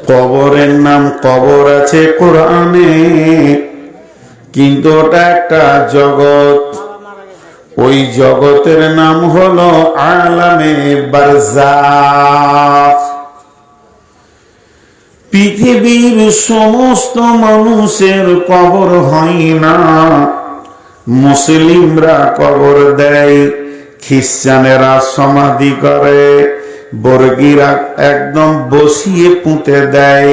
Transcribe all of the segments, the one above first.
কবরের নাম কবর আছে কোরআনে, কিন্তু ওটা একটা জগৎ। ওই জগতের নাম হলো আলামে বারজাখ। পৃথিবীর সমস্ত মানুষের কবর হয় না। মুসলিমরা কবর দেয়, খ্রিস্টানেরা সমাধি করে, বর্গীরা একদম বসিয়ে পুঁতে দেয়,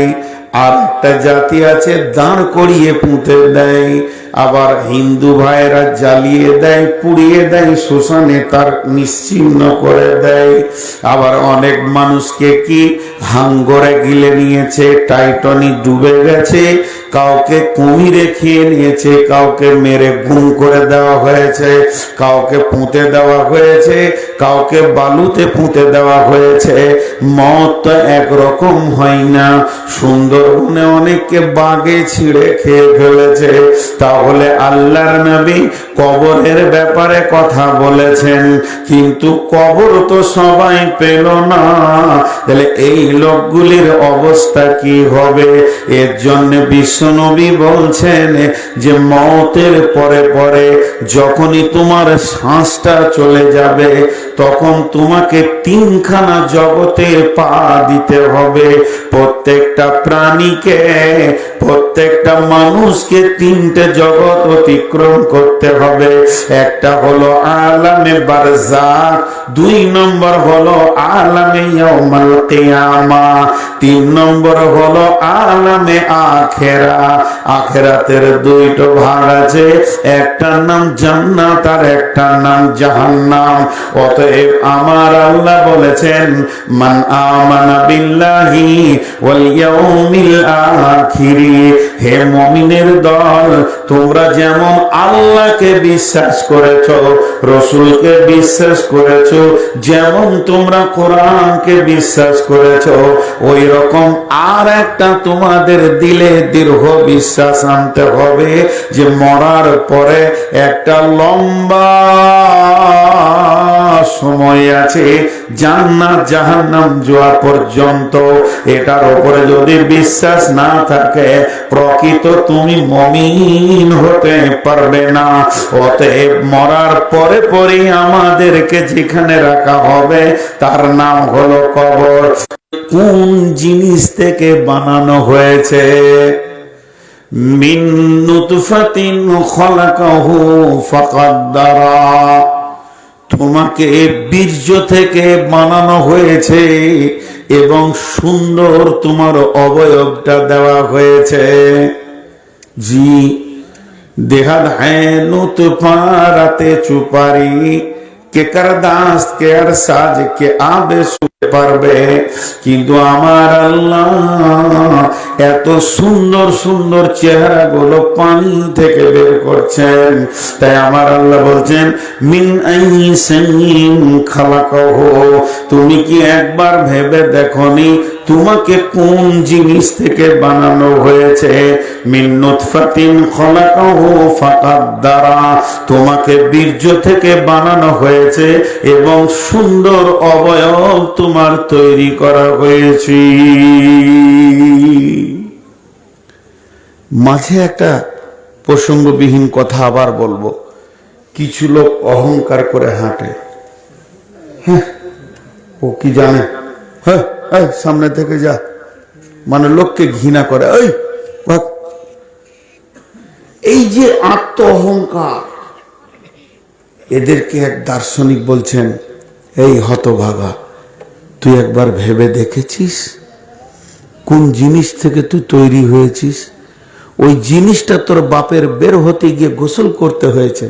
আর একটা জাতি আছে দাঁড় করিয়ে পুঁতে দেয়। আবার হিন্দু ভাইরা জ্বালিয়ে দেয়, পুড়িয়ে দেয়, শ্মশানে তার নিশ্চিহ্ন করে দেয়। আবার অনেক মানুষকে কি হাঙ্গরে গিলে নিয়েছে, টাইটানি ডুবে গেছে, কাউকে কুমিরে খেয়ে নিয়েছে, কাউকে মেরে গুম করে দেওয়া হয়েছে, কাউকে পুঁতে দেওয়া হয়েছে, কাউকে বালুতে পুঁতে দেওয়া হয়েছে। মত তো একরকম হয় না। সুন্দরবনে অনেককে বাঘে ছিঁড়ে খেয়ে ফেলেছে। তাহলে আল্লাহর নবী কবরের ব্যাপারে কথা বলেছেন, কিন্তু কবর তো সবাই পেল না। তাহলে এই লোকগুলির অবস্থা কি হবে? এর জন্য বিশ্বনবী বলছেন যে মওতের পরে পরে যখনই তোমার শ্বাসটা চলে যাবে, তখন তোমাকে তিনখানা জগতে পা দিতে হবে। প্রত্যেকটা প্রাণীকে, প্রত্যেকটা মানুষকে তিনটে জগৎ অতিক্রম করতে হবে। একটা হলো আলামে বারজাখ, 2 নম্বর হলো আলামে ইয়াউমাল কিয়ামা, 3 নম্বর হলো আলামে আখিরা। আখিরাতের 2টো ভাগ আছে, একটার নাম জান্নাত আর একটার নাম জাহান্নাম। অতএব আমার আল্লাহ বলেছেন, মান আমানা বিল্লাহি ওয়াল ইয়াউমিল আখিরি, হে মুমিনের দল, তোমরা যেমন আল্লাহকে বিশ্বাস করেছো, রসুলকে বিশ্বাস করেছো, যেমন তোমরা কোরআনকে বিশ্বাস করেছো, ওই রকম আর একটা তোমাদের দিলে দৃঢ় বিশ্বাস আনতে হবে যে মরার পরে একটা লম্বা সময় আছে জান্নাত জাহান্নাম যাওয়া পর্যন্ত। এটার উপরে যদি বিশ্বাস না থাকে, প্রকৃত তুমি মুমিন হতে পারবে না। অতএব মরার পরে পরে আমাদেরকে যেখানে রাখা হবে তার নাম হলো কবর। কোন জিনিস থেকে বানানো হয়েছে? মিন নুতফাতিন খলাকাহু ফাকাদ্দারা, তোমাকে বীর্য থেকে বানানো হয়েছে এবং সুন্দর তোমার অবয়বটা দেওয়া হয়েছে। জি, দেহাদ হ্যাঁ নুতফারাতে চুপারি কে করদাস কে আর সাজ কে আবে শুতে পারবে, কিন্তু আমার আল্লাহ এত সুন্দর সুন্দর চেহারা গুলো পানি থেকে বের করছেন। তাই আমার আল্লাহ বলছেন, মিন আইসাইন খালাকাহু, তুমি কি একবার ভেবে দেখনি তোমাকে কোন জিনিস থেকে বানানো হয়েছে? মিন নুতফাতিন খলাকাহু ফাকাদ্দারা, তোমাকে বীর্য থেকে বানানো হয়েছে এবং সুন্দর অবয়ব তোমার তৈরি করা হয়েছে। মাঝে একটা প্রসঙ্গবিহীন কথা আবার বলবো। কিছু লোক অহংকার করে হাঁটে। হ্যাঁ, ও কি জানে, হ্যাঁ সামনে থেকে যা, মানে লোককে ঘৃণা করে। এই যে আত্ম অহংকার, এদেরকে এক দার্শনিক বলছেন, এই হতভাগা, তুই একবার ভেবে দেখেছিস কোন জিনিস থেকে তুই তৈরি হয়েছিস? ওই জিনিসটা তোর বাপের বের হতে গিয়ে গোসল করতে হয়েছে,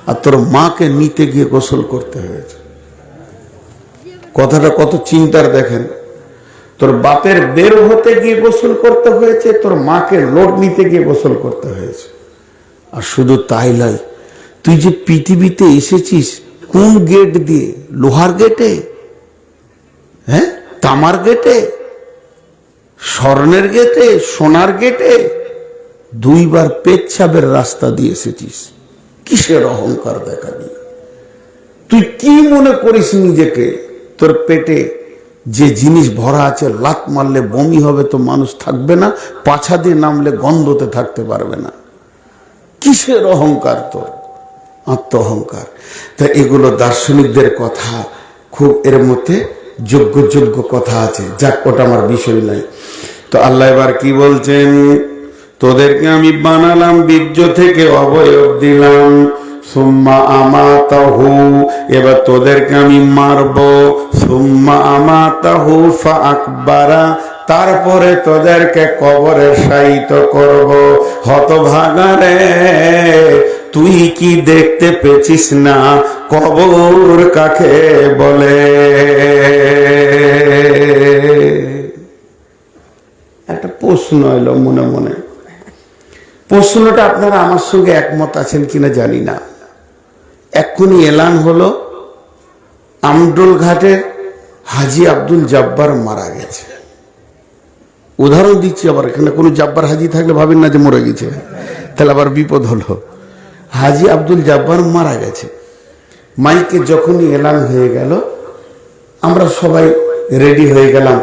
আর তোর মাকে নিতে গিয়ে গোসল করতে হয়েছে। কথাটা কত চিন্তার দেখেন। তোর বাপের বের হতে গিয়ে গোসল করতে হয়েছে, তোর মাকে লোড নিতে গিয়ে গোসল করতে হয়েছে। আর শুধু তাই নয়, তুই যে পৃথিবীতে এসেছিস কোন গেট দিয়ে? লোহার গেটে, হ্যাঁ, তামার গেটে, স্বর্ণের গেটে, সোনার গেটে? 2 বার পেচ্ছাবের রাস্তা দিয়ে এসেছিস। কিসের অহংকার দেখাবি? তুই কি মনে করিস নিজেকে? তোর পেটে যে জিনিস ভরা আছে লাত মারলে বমি হবে তো মানুষ থাকবে না, পাছা দিয়ে নামলে গন্ধতে থাকতে পারবে না। কিসের অহংকার তোর? আত্ম অহংকার। তা এগুলো দার্শনিকদের কথা, খুব এর মধ্যে যোগ্য যোগ্য কথা আছে, যাক ওটা আমার বিষয় নাই। তো আল্লাহ এবার কি বলছেন, তোদেরকে আমি বানালাম বীর্য থেকে, অবয়ব দিলাম, সুম্মা আমাতাহু, এবার তোদেরকে আমি মারবো, সুম্মা আমাতাহু ফাআকবারা, তারপরে তোদেরকে কবরে শায়িত করব। হতভাগা রে, তুই কি দেখতে পেছিস না কবর কাকে বলে? একটা প্রশ্ন এলো মনে মনে। প্রশ্নটা আপনারা আমার সঙ্গে একমত আছেন কিনা জানি না। এক্ষুনি এলান হলো আমডোল ঘাটে হাজি আব্দুল জব্বার মারা গেছে। উদাহরণ দিচ্ছি, আবার এখানে কোনো জব্বার হাজি থাকলে ভাবেন না যে মরে গেছে, তাহলে আবার বিপদ হলো। হাজি আব্দুল জব্বার মারা গেছে। মাইকে যখনই এলান হয়ে গেল, আমরা সবাই রেডি হয়ে গেলাম,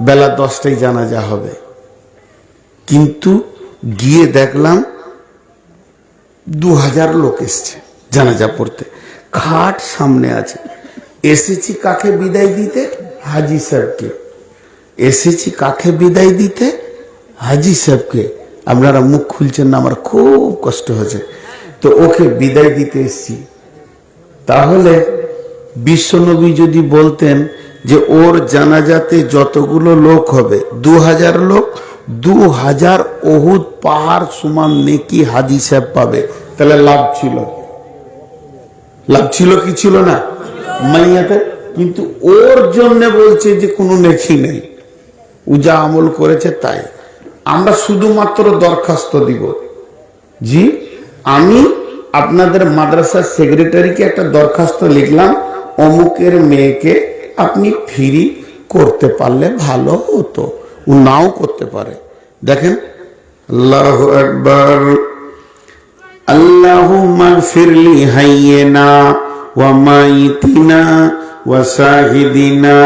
বেলা 10টায় জানাজা হবে। কিন্তু গিয়ে দেখলাম 2000 লোক এসছে জানাজা পড়তে, খাট সামনে আছে। এসেছি কাকে বিদায় দিতে? হাজি সাহেবকে। এসেছি কাকে বিদায় দিতে? হাজি সাহেবকে। আপনারা মুখ খুলছেন না, আমার খুব কষ্ট হয়েছে। তো ওকে বিদায় দিতে এসেছি। তাহলে বিশ্বনবী যদি বলতেন যে ওর জানাজাতে যতগুলো লোক হবে 2000 লোক, 2000 উহুদ পাহাড় সমান নেকি হাজি সাহেব পাবে, তাহলে লাভ ছিল? লাভ ছিল কি ছিল না মাইয়াতে? কিন্তু ওর জন্য বলছে যে কোনো নেকি নেই, ও যা আমল করেছে তাই। আমরা শুধুমাত্র দরখাস্ত দিব, জি আমি আপনাদের মাদ্রাসার সেক্রেটারিকে একটা দরখাস্ত লিখলাম, অমুকের মেয়েকে আপনি ফ্রি করতে পারলে ভালো হতো। ও নাও করতে পারে। দেখেন, আল্লাহু আকবার। আল্লাহুম্মা গফিরলি হাইয়িনা ওয়া মাইতিনা ওয়া শাহিদিনা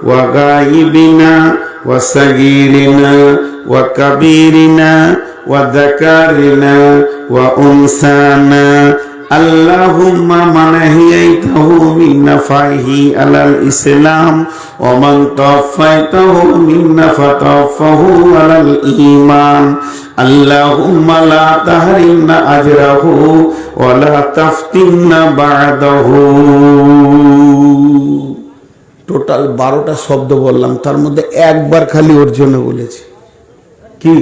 ওয়া গায়িবিনা ওয়া সাগীরিনা ওয়া কাবীরিনা ওয়া যাকারিনা ওয়া উনসানা। আল্লাহুম্মা মান আহইয়াইতাহু মিন্না ফাহি আলাল ইসলাম ওয়া মান তাওফাইতাহু মিন্না ফাতাওফাহু আলাল ঈমান। আল্লাহুম্মা লা তাহরিমনা আজরাহু ওয়া লা তাফতিননা বা'দাহু। টোটাল 12টা শব্দ বললাম, তার মধ্যে একবার খালি ওর জন্য বলেছি। কি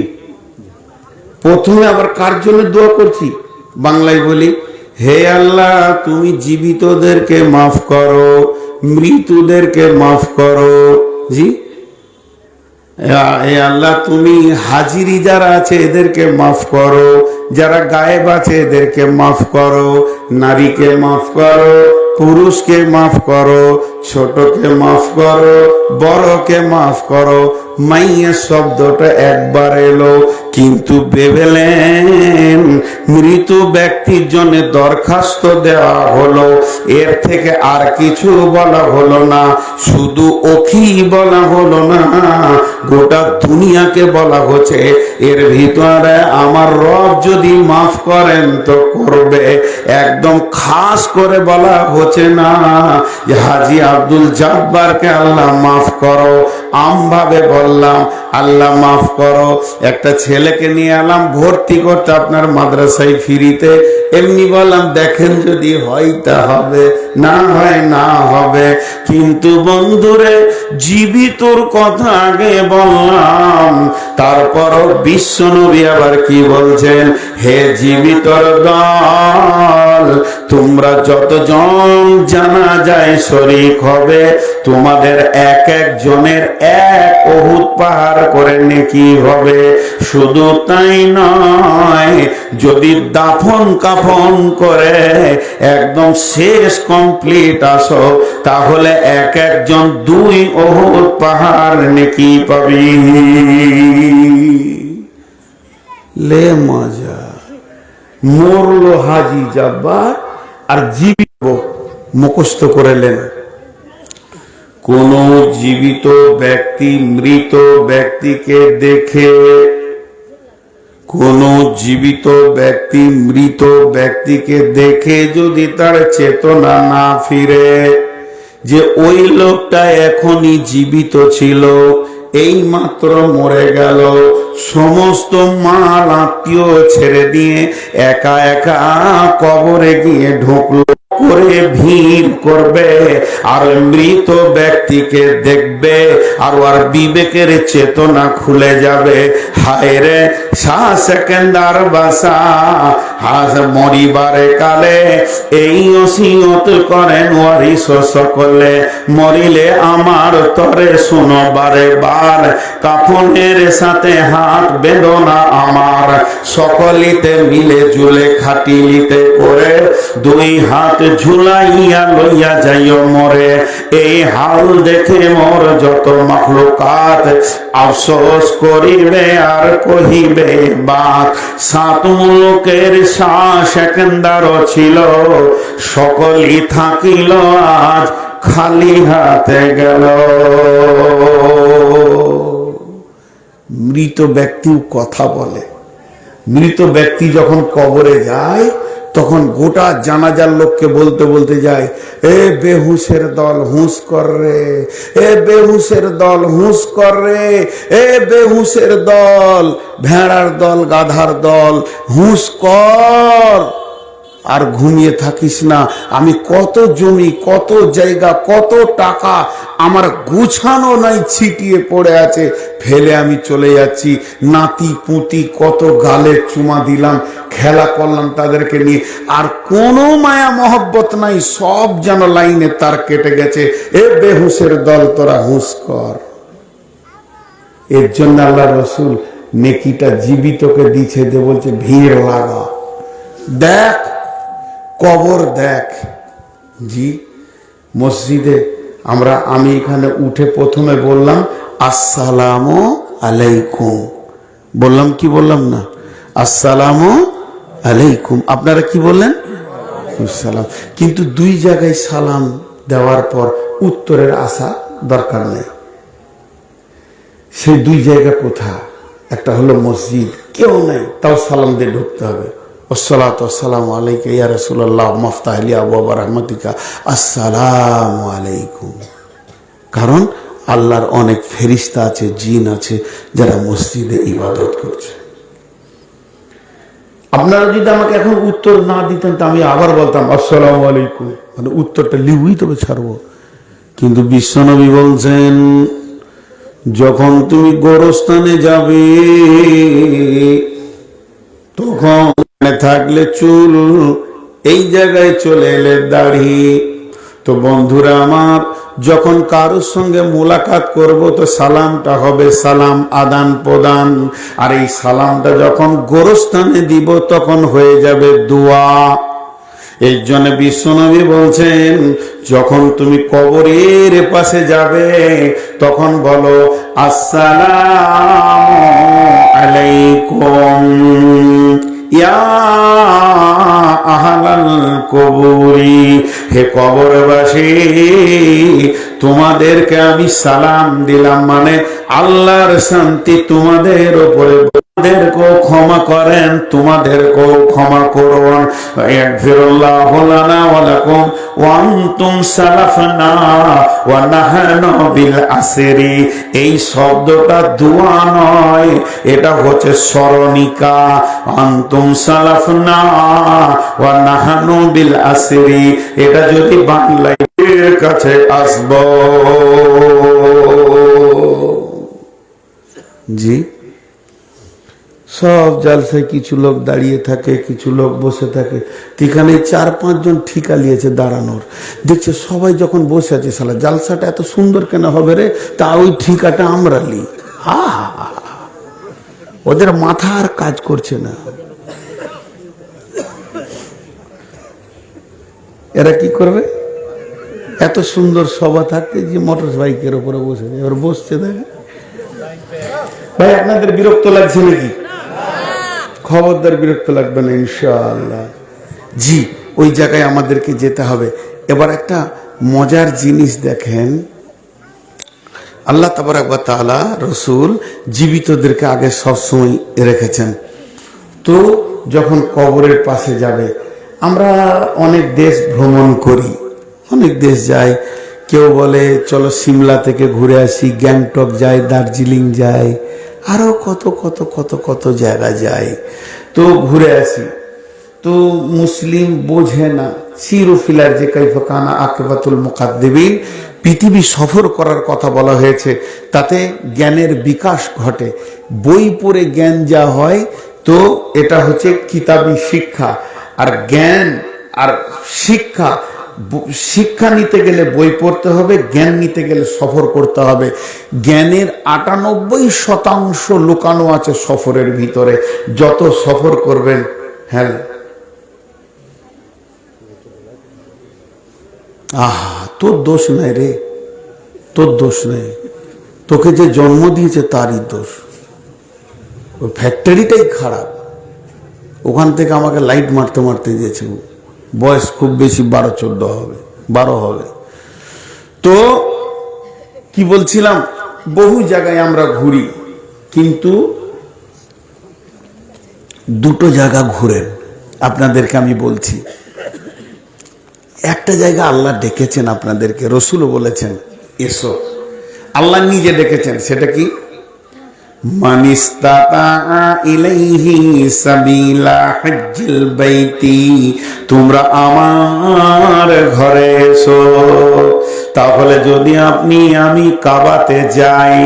প্রথমে আবার কার জন্য দোয়া করছি? বাংলায় বলি, হে আল্লাহ তুমি জীবিতদেরকে মাফ করো, মৃতদেরকে মাফ করো। জি হে আল্লাহ তুমি হাজিরি যারা আছে এদেরকে মাফ করো, যারা গায়েব আছে এদেরকে মাফ করো, নারীকে মাফ করো, পুরুষকে মাফ করো, ছোটকে মাফ করো, বড়কে মাফ করো। মাইয়া শব্দটা একবার এলো, কিন্তু ভেবেলেন মৃত ব্যক্তির জন্য দরখাস্ত দেওয়া হলো, এর থেকে আর কিছু বলা হলো না। শুধু ওকি বলা হলো না, গোটা দুনিয়াকে বলা হচ্ছে এর ভিতরে আমার রব যদি মাফ করেন তো করবে। একদম খাস করে বলা হচ্ছে না যে হাজি আব্দুল জব্বারকে আল্লাহ মাফ করো, আমভাবে বললাম আল্লাহ মাফ করো। একটা ছেলেকে নিয়ে এলাম ভর্তি করতে আপনার মাদ্রাসায় ফ্রিতে, এমনি বললাম দেখেন যদি হয় তা হবে, না হয় না হবে। কিন্তু বন্ধুরে জীবিতর কথা আগে বললাম, তারপরও বিশ্বনবী আবার কি বলছেন, হে জীবিতর দল তোমরা যতজন জানাজায় শরীক হবে তোমাদের এক একজনের এক উহুদ পাহাড় করে নেকি হবে। শুধু তাই নয়, যদি দাফন কাফন করে একদম শেষ কমপ্লিট আসো, তাহলে এক একজন 2 উহুদ পাহাড় নেকি পাবি। লে মজা। মরলো হাজি জব্বার আর জীবিত মুখস্থ করেলেন কোন জীবিত ব্যক্তি মৃত ব্যক্তিকে দেখে, কোন জীবিত ব্যক্তি মৃত ব্যক্তিকে দেখে যদি তার চেতনা না ফিরে যে ওই লোকটা এখনই জীবিত ছিল, এই মাত্র মরে গেল, সমস্ত মাল আত্মীয় ছেড়ে দিয়ে একা একা কবরে গিয়ে ঢুকলো, করে ভিড় করবে আর মৃত ব্যক্তিকে দেখবে আর ওর বিবেকের চেতনা খুলে যাবে। হায় রে সেকেন্ডার বাসা আজ মরিবারে কালে এই ওসিয়ত করেন ওয়ারিস সকলে, মরিলে আমার তরে শুনো বারে বার, কাফনের সাথে হাত বেদনা আমার, সকলিতে মিলে জুলে খাটিলিতে করে দুই হাত ঝুলাইয়া লইয়া যাইও মরে। এই হাল দেখে মোর যত মাখলুকাত আফসোস করিবে আর কহিবে বাত, সাত মুলুকের শ্বাস একেন্দারও ছিল, সকলই থাকিল আজ খালি হাতে গেল। মৃত ব্যক্তিও কথা বলে। মৃত ব্যক্তি যখন কবরে যায় তখন গোটা জানাজার লোককে বলতে বলতে যায়, এ বেহুশের দল হুঁশ কর রে, এ বেহুশের দল হুঁশ কর রে, এ বেহুশের দল, ভেড়ার দল, গাধার দল, হুঁশ কর আর ঘুমিয়ে থাকিস না। আমি কত জমি, কত জায়গা, কত টাকা আমার গুছানো নাই, ছিটিয়ে পড়ে আছে, ফেলে আমি চলে যাচ্ছি। নাতি পুতি কত গালে চুমা দিলাম, খেলা করলাম তাদেরকে নিয়ে, আর কোনো মায়া মহব্বত নাই, সব যেন লাইনে তার কেটে গেছে। এ বেহুশের দল তোরা হুঁশ কর। এর জন্য আল্লাহ রসুল নেকিটা জীবিতকে দিচ্ছে, যে বলছে ভিড় লাগা, দেখ কবর দেখ। জি মসজিদে আমি এখানে উঠে প্রথমে বললাম আসসালামু আলাইকুম, বললাম কি বললাম না? আসসালামু আলাইকুম। আপনারা কি বললেন? সালাম। কিন্তু দুই জায়গায় সালাম দেওয়ার পর উত্তরের আশা দরকার নেই। সেই দুই জায়গা কোথায়? একটা হলো মসজিদ, কেউ নাই, তাও সালাম দিয়ে ঢুকতে হবে। আসসালাতু ওয়াসসালামু আলাইকা ইয়া রাসূলুল্লাহ মাফতাহ লি আবওয়াব রাহমাতিকা, আসসালামু আলাইকুম। কারণ আল্লাহর অনেক ফেরেশতা আছে, জিন আছে যারা মসজিদে ইবাদত করছে। আপনারা যদি আমাকে এখন উত্তর না দিতেন তো আমি আবার বলতাম আসসালামু আলাইকুম, মানে উত্তরটা লিখবই তবে ছাড়বো। কিন্তু বিশ্বনবী বলছেন, যখন তুমি গোরস্থানে যাবে তখন থাকলে চুল, এই জায়গায় চলে এলে দাড়ি। তো বন্ধুরা আমার, যখন কারোর সঙ্গে মোলাকাত করব তো সালামটা হবে সালাম আদান প্রদান, আর এই সালামটা যখন গোরস্থানে দিব তখন হয়ে যাবে দোয়া। এই জন্য বিশ্বনবী বলছেন, যখন তুমি কবরের পাশে যাবে তখন বলো আসসালামু আলাইকুম ইয়া আহলাল কবরি, হে কবরবাসী তোমাদেরকে আমি সালাম দিলাম, মানে আল্লাহর শান্তি তোমাদের উপরে, তোমাদেরকেও ক্ষমা করেন, তোমাদেরকেও ক্ষমা করুন। ইয়াগফিরুল্লাহু লানা ওয়া লাকুম ওয়া আনতুম সালাফনা ওয়া নাহানু বিল আসরি। এই শব্দটা দোয়া নয়, এটা হচ্ছে স্মরণিকা। আনতুম সালাফনা ওয়া নাহানু বিল আসরি, এটা যদি বাংলায় কাছে আসবো। জি সব জালসায় কিছু লোক দাঁড়িয়ে থাকে, কিছু লোক বসে থাকে। এখানে 4-5 জন ঠিকা নিয়েছে দাঁড়ানোর, দেখছে সবাই যখন বসে আছে, সালা জালসাটা এত সুন্দর কেন হবে রে, তা ওই ঠিকাটা আমরা লি। হা হা, ওদের মাথা আর কাজ করছে না। এরা কি করবে? এত সুন্দর সভা থাকতে যে মোটর বাইকের উপরে বসে, এবার বসছে দেখে। ভাই আপনাদের বিরক্ত লাগছে নাকি? খবরদার বিরক্ত লাগবে না ইনশাআল্লাহ। জি ওই জায়গায় আমাদেরকে যেতে হবে। এবার একটা মজার জিনিস দেখেন, আল্লাহ তাবারক ওয়া তাআলা রসুল জীবিতদেরকে আগে সবসময় রেখেছেন। তো যখন কবরের পাশে যাবে, আমরা অনেক দেশ ভ্রমণ করি, অনেক দেশ যাই, কেউ বলে চলো সিমলা থেকে ঘুরে আসি, গ্যাংটক যাই, দার্জিলিং যাই, আরো কত কত কত কত জায়গা যাই, তো ঘুরে আসি। তো মুসলিম বোঝে না সিরুফিলার যে কাইফা কানা আকিবাতুল মুকাদ্দিবিন, পৃথিবী সফর করার কথা বলা হয়েছে, তাতে জ্ঞানের বিকাশ ঘটে। বই পড়ে জ্ঞান যা হয়, তো এটা হচ্ছে কিতাবী শিক্ষা। আর জ্ঞান আর শিক্ষা, শিক্ষা নিতে গেলে বই পড়তে হবে, জ্ঞান নিতে গেলে সফর করতে হবে। জ্ঞানের 98% লুকানো আছে সফরের ভিতরে। যত সফর করবেন, হ্যাঁ তোর দোষ নাই রে, তোর দোষ নেই, তোকে যে জন্ম দিয়েছে তারই দোষ। ওই ফ্যাক্টরিটাই খারাপ, ওখান থেকে আমাকে লাইট মারতে মারতে দিয়েছে। বয়স খুব বেশি 12-14 হবে, 12 হবে। তো কি বলছিলাম, বহু জায়গায় আমরা ঘুরি, কিন্তু দুটো জায়গা ঘুরেন, আপনাদেরকে আমি বলছি। একটা জায়গা আল্লাহ ডেকেছেন আপনাদেরকে, রসুলও বলেছেন এসো, আল্লাহ নিজে ডেকেছেন। সেটা কি? মান ইসতাতা ইলাইহি সাবিলা হজ্জিল বাইতি, তোমরা আমার ঘরে এসো। তাহলে যদি আপনি আমি কাবাতে যাই,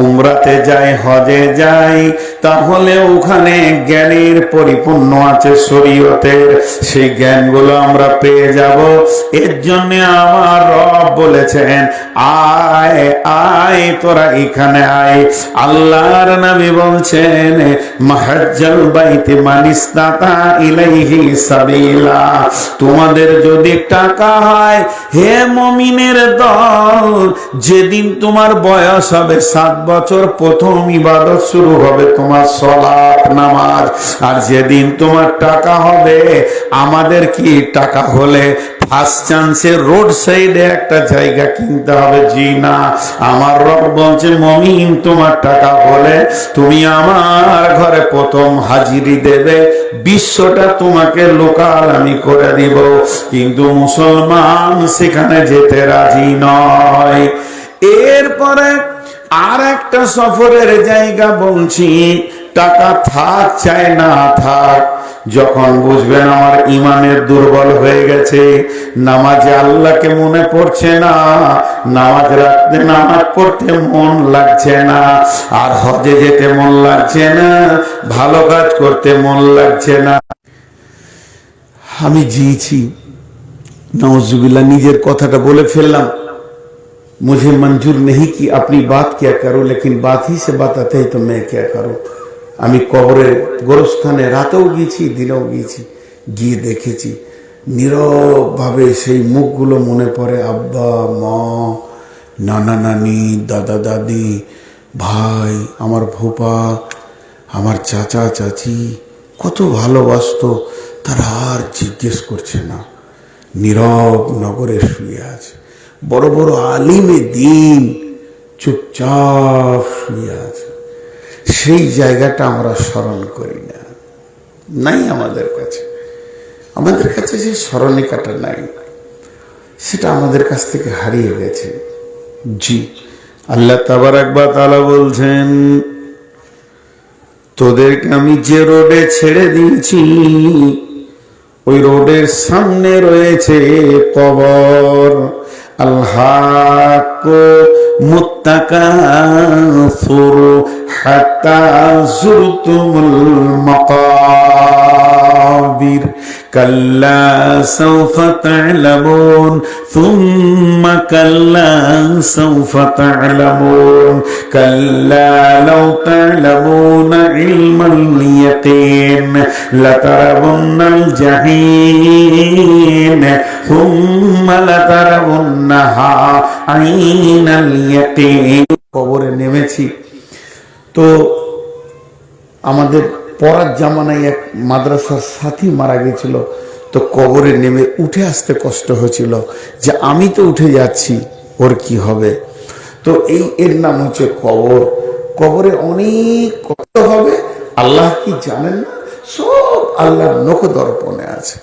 উমরাতে যাই, হজে যাই, তাহলে ওখানে জ্ঞানের পরিপূর্ণ আছে শরীয়তের, সেই জ্ঞানগুলো আমরা পেয়ে যাব। এর জন্য আমার রব বলেছেন আয় আয় তোরা এখানে আয়। আল্লাহর নবী বলছেন মাহজ্জাল বাইতি মান ইসতাতা ইলাইহি সাবিলা, তোমাদের যদি টাকা হয় হে মুমিনের দল, যেদিন তোমার বয়স হবে 7 বছর, প্রথম ইবাদত শুরু হবে তোমার সালাত নামাজ। আর যেদিন তোমার টাকা হবে, আমাদের কি টাকা হলে ফার্স্ট চান্সে রোড সাইডে একটা জায়গা কিনতে হবে? জি না, আমার রব বলছে মুমিন তোমার টাকা হলে তুমি আমার ঘরে প্রথম হাজিরি দেবে, বিশ্বটা তোমাকে লোকাল আমি করে দিব। কিন্তু মুসলমান সেখানে যেতে রাজি নয়। এরপরে আর একটা সফরের জায়গা বলছি, টাকা থাক চাই না থাক, যখন বুঝবেন আমার ইমানের দুর্বল হয়ে গেছে, নামাজে আল্লাহকে মনে পড়ছে না, নামাজ রাখতে নামাজ পড়তে মন লাগছে না, আর হজে যেতে মন লাগছে না, ভালো কাজ করতে মন লাগছে না। আমি জিয়েছি, নাউজুবিল্লাহ, নিজের কথাটা বলে ফেললাম। मुझे मंजूर नहीं कि अपनी बात क्या करूं, लेकिन बात ही से बताते ही तो मैं क्या करूं। আমি কবরের গোরস্থানে রাতেও গিয়েছি, দিনেও গিয়েছি, গিয়ে দেখেছি নীরব ভাবে সেই মুখগুলো মনে পড়ে। আব্বা মা, নানা নানি, দাদা দাদি, ভাই, আমার ফুপা, আমার চাচা চাচি, কত ভালোবাসতো, তারা আর জিজ্ঞেস করছে না, নীরব নগরে শুয়ে আছে। বড় বড় আলিমে দিন চুপচাপ শুয়ে আছে। সেই জায়গাটা আমরা স্মরণ করি না, নাই আমাদের কাছে। আমাদের কাছে সেই স্মরণিকাটা নাই, সেটা আমাদের কাছ থেকে হারিয়ে গেছে। জি, আল্লাহ তাবারক ওয়া তাআলা বলছেন তোদেরকে আমি যে রোডে ছেড়ে দিয়েছি, ওই রোডের সামনে রয়েছে কবর। আল্লাহু মুত্তাকাসুর হাত্তা যুরতুমুল মাকাবির কাল্লা সাওফা তা'লামুন সুম্মা কাল্লা সাওফা তা'লামুন কাল্লা লাউ তা'লামুনা ইলমাল ইয়াকিন লাতারাবুন্নাল জাহিম সুম্মা লাতারাবুন্নাহা আইনাল ইয়াকিন। কবরে নেমেছি তো আমাদের পড়ার জামানায় এক মাদ্রাসার সাথী মারা গেছিল, তো কবরে নেমে উঠে আসতে কষ্ট হয়েছিল যে আমি তো উঠে যাচ্ছি, ওর কি হবে। তো এর নাম হচ্ছে কবর। কবরে অনেক কষ্ট হবে, আল্লাহ কি জানেন না? সব আল্লাহর নখ দর্পণে আছে।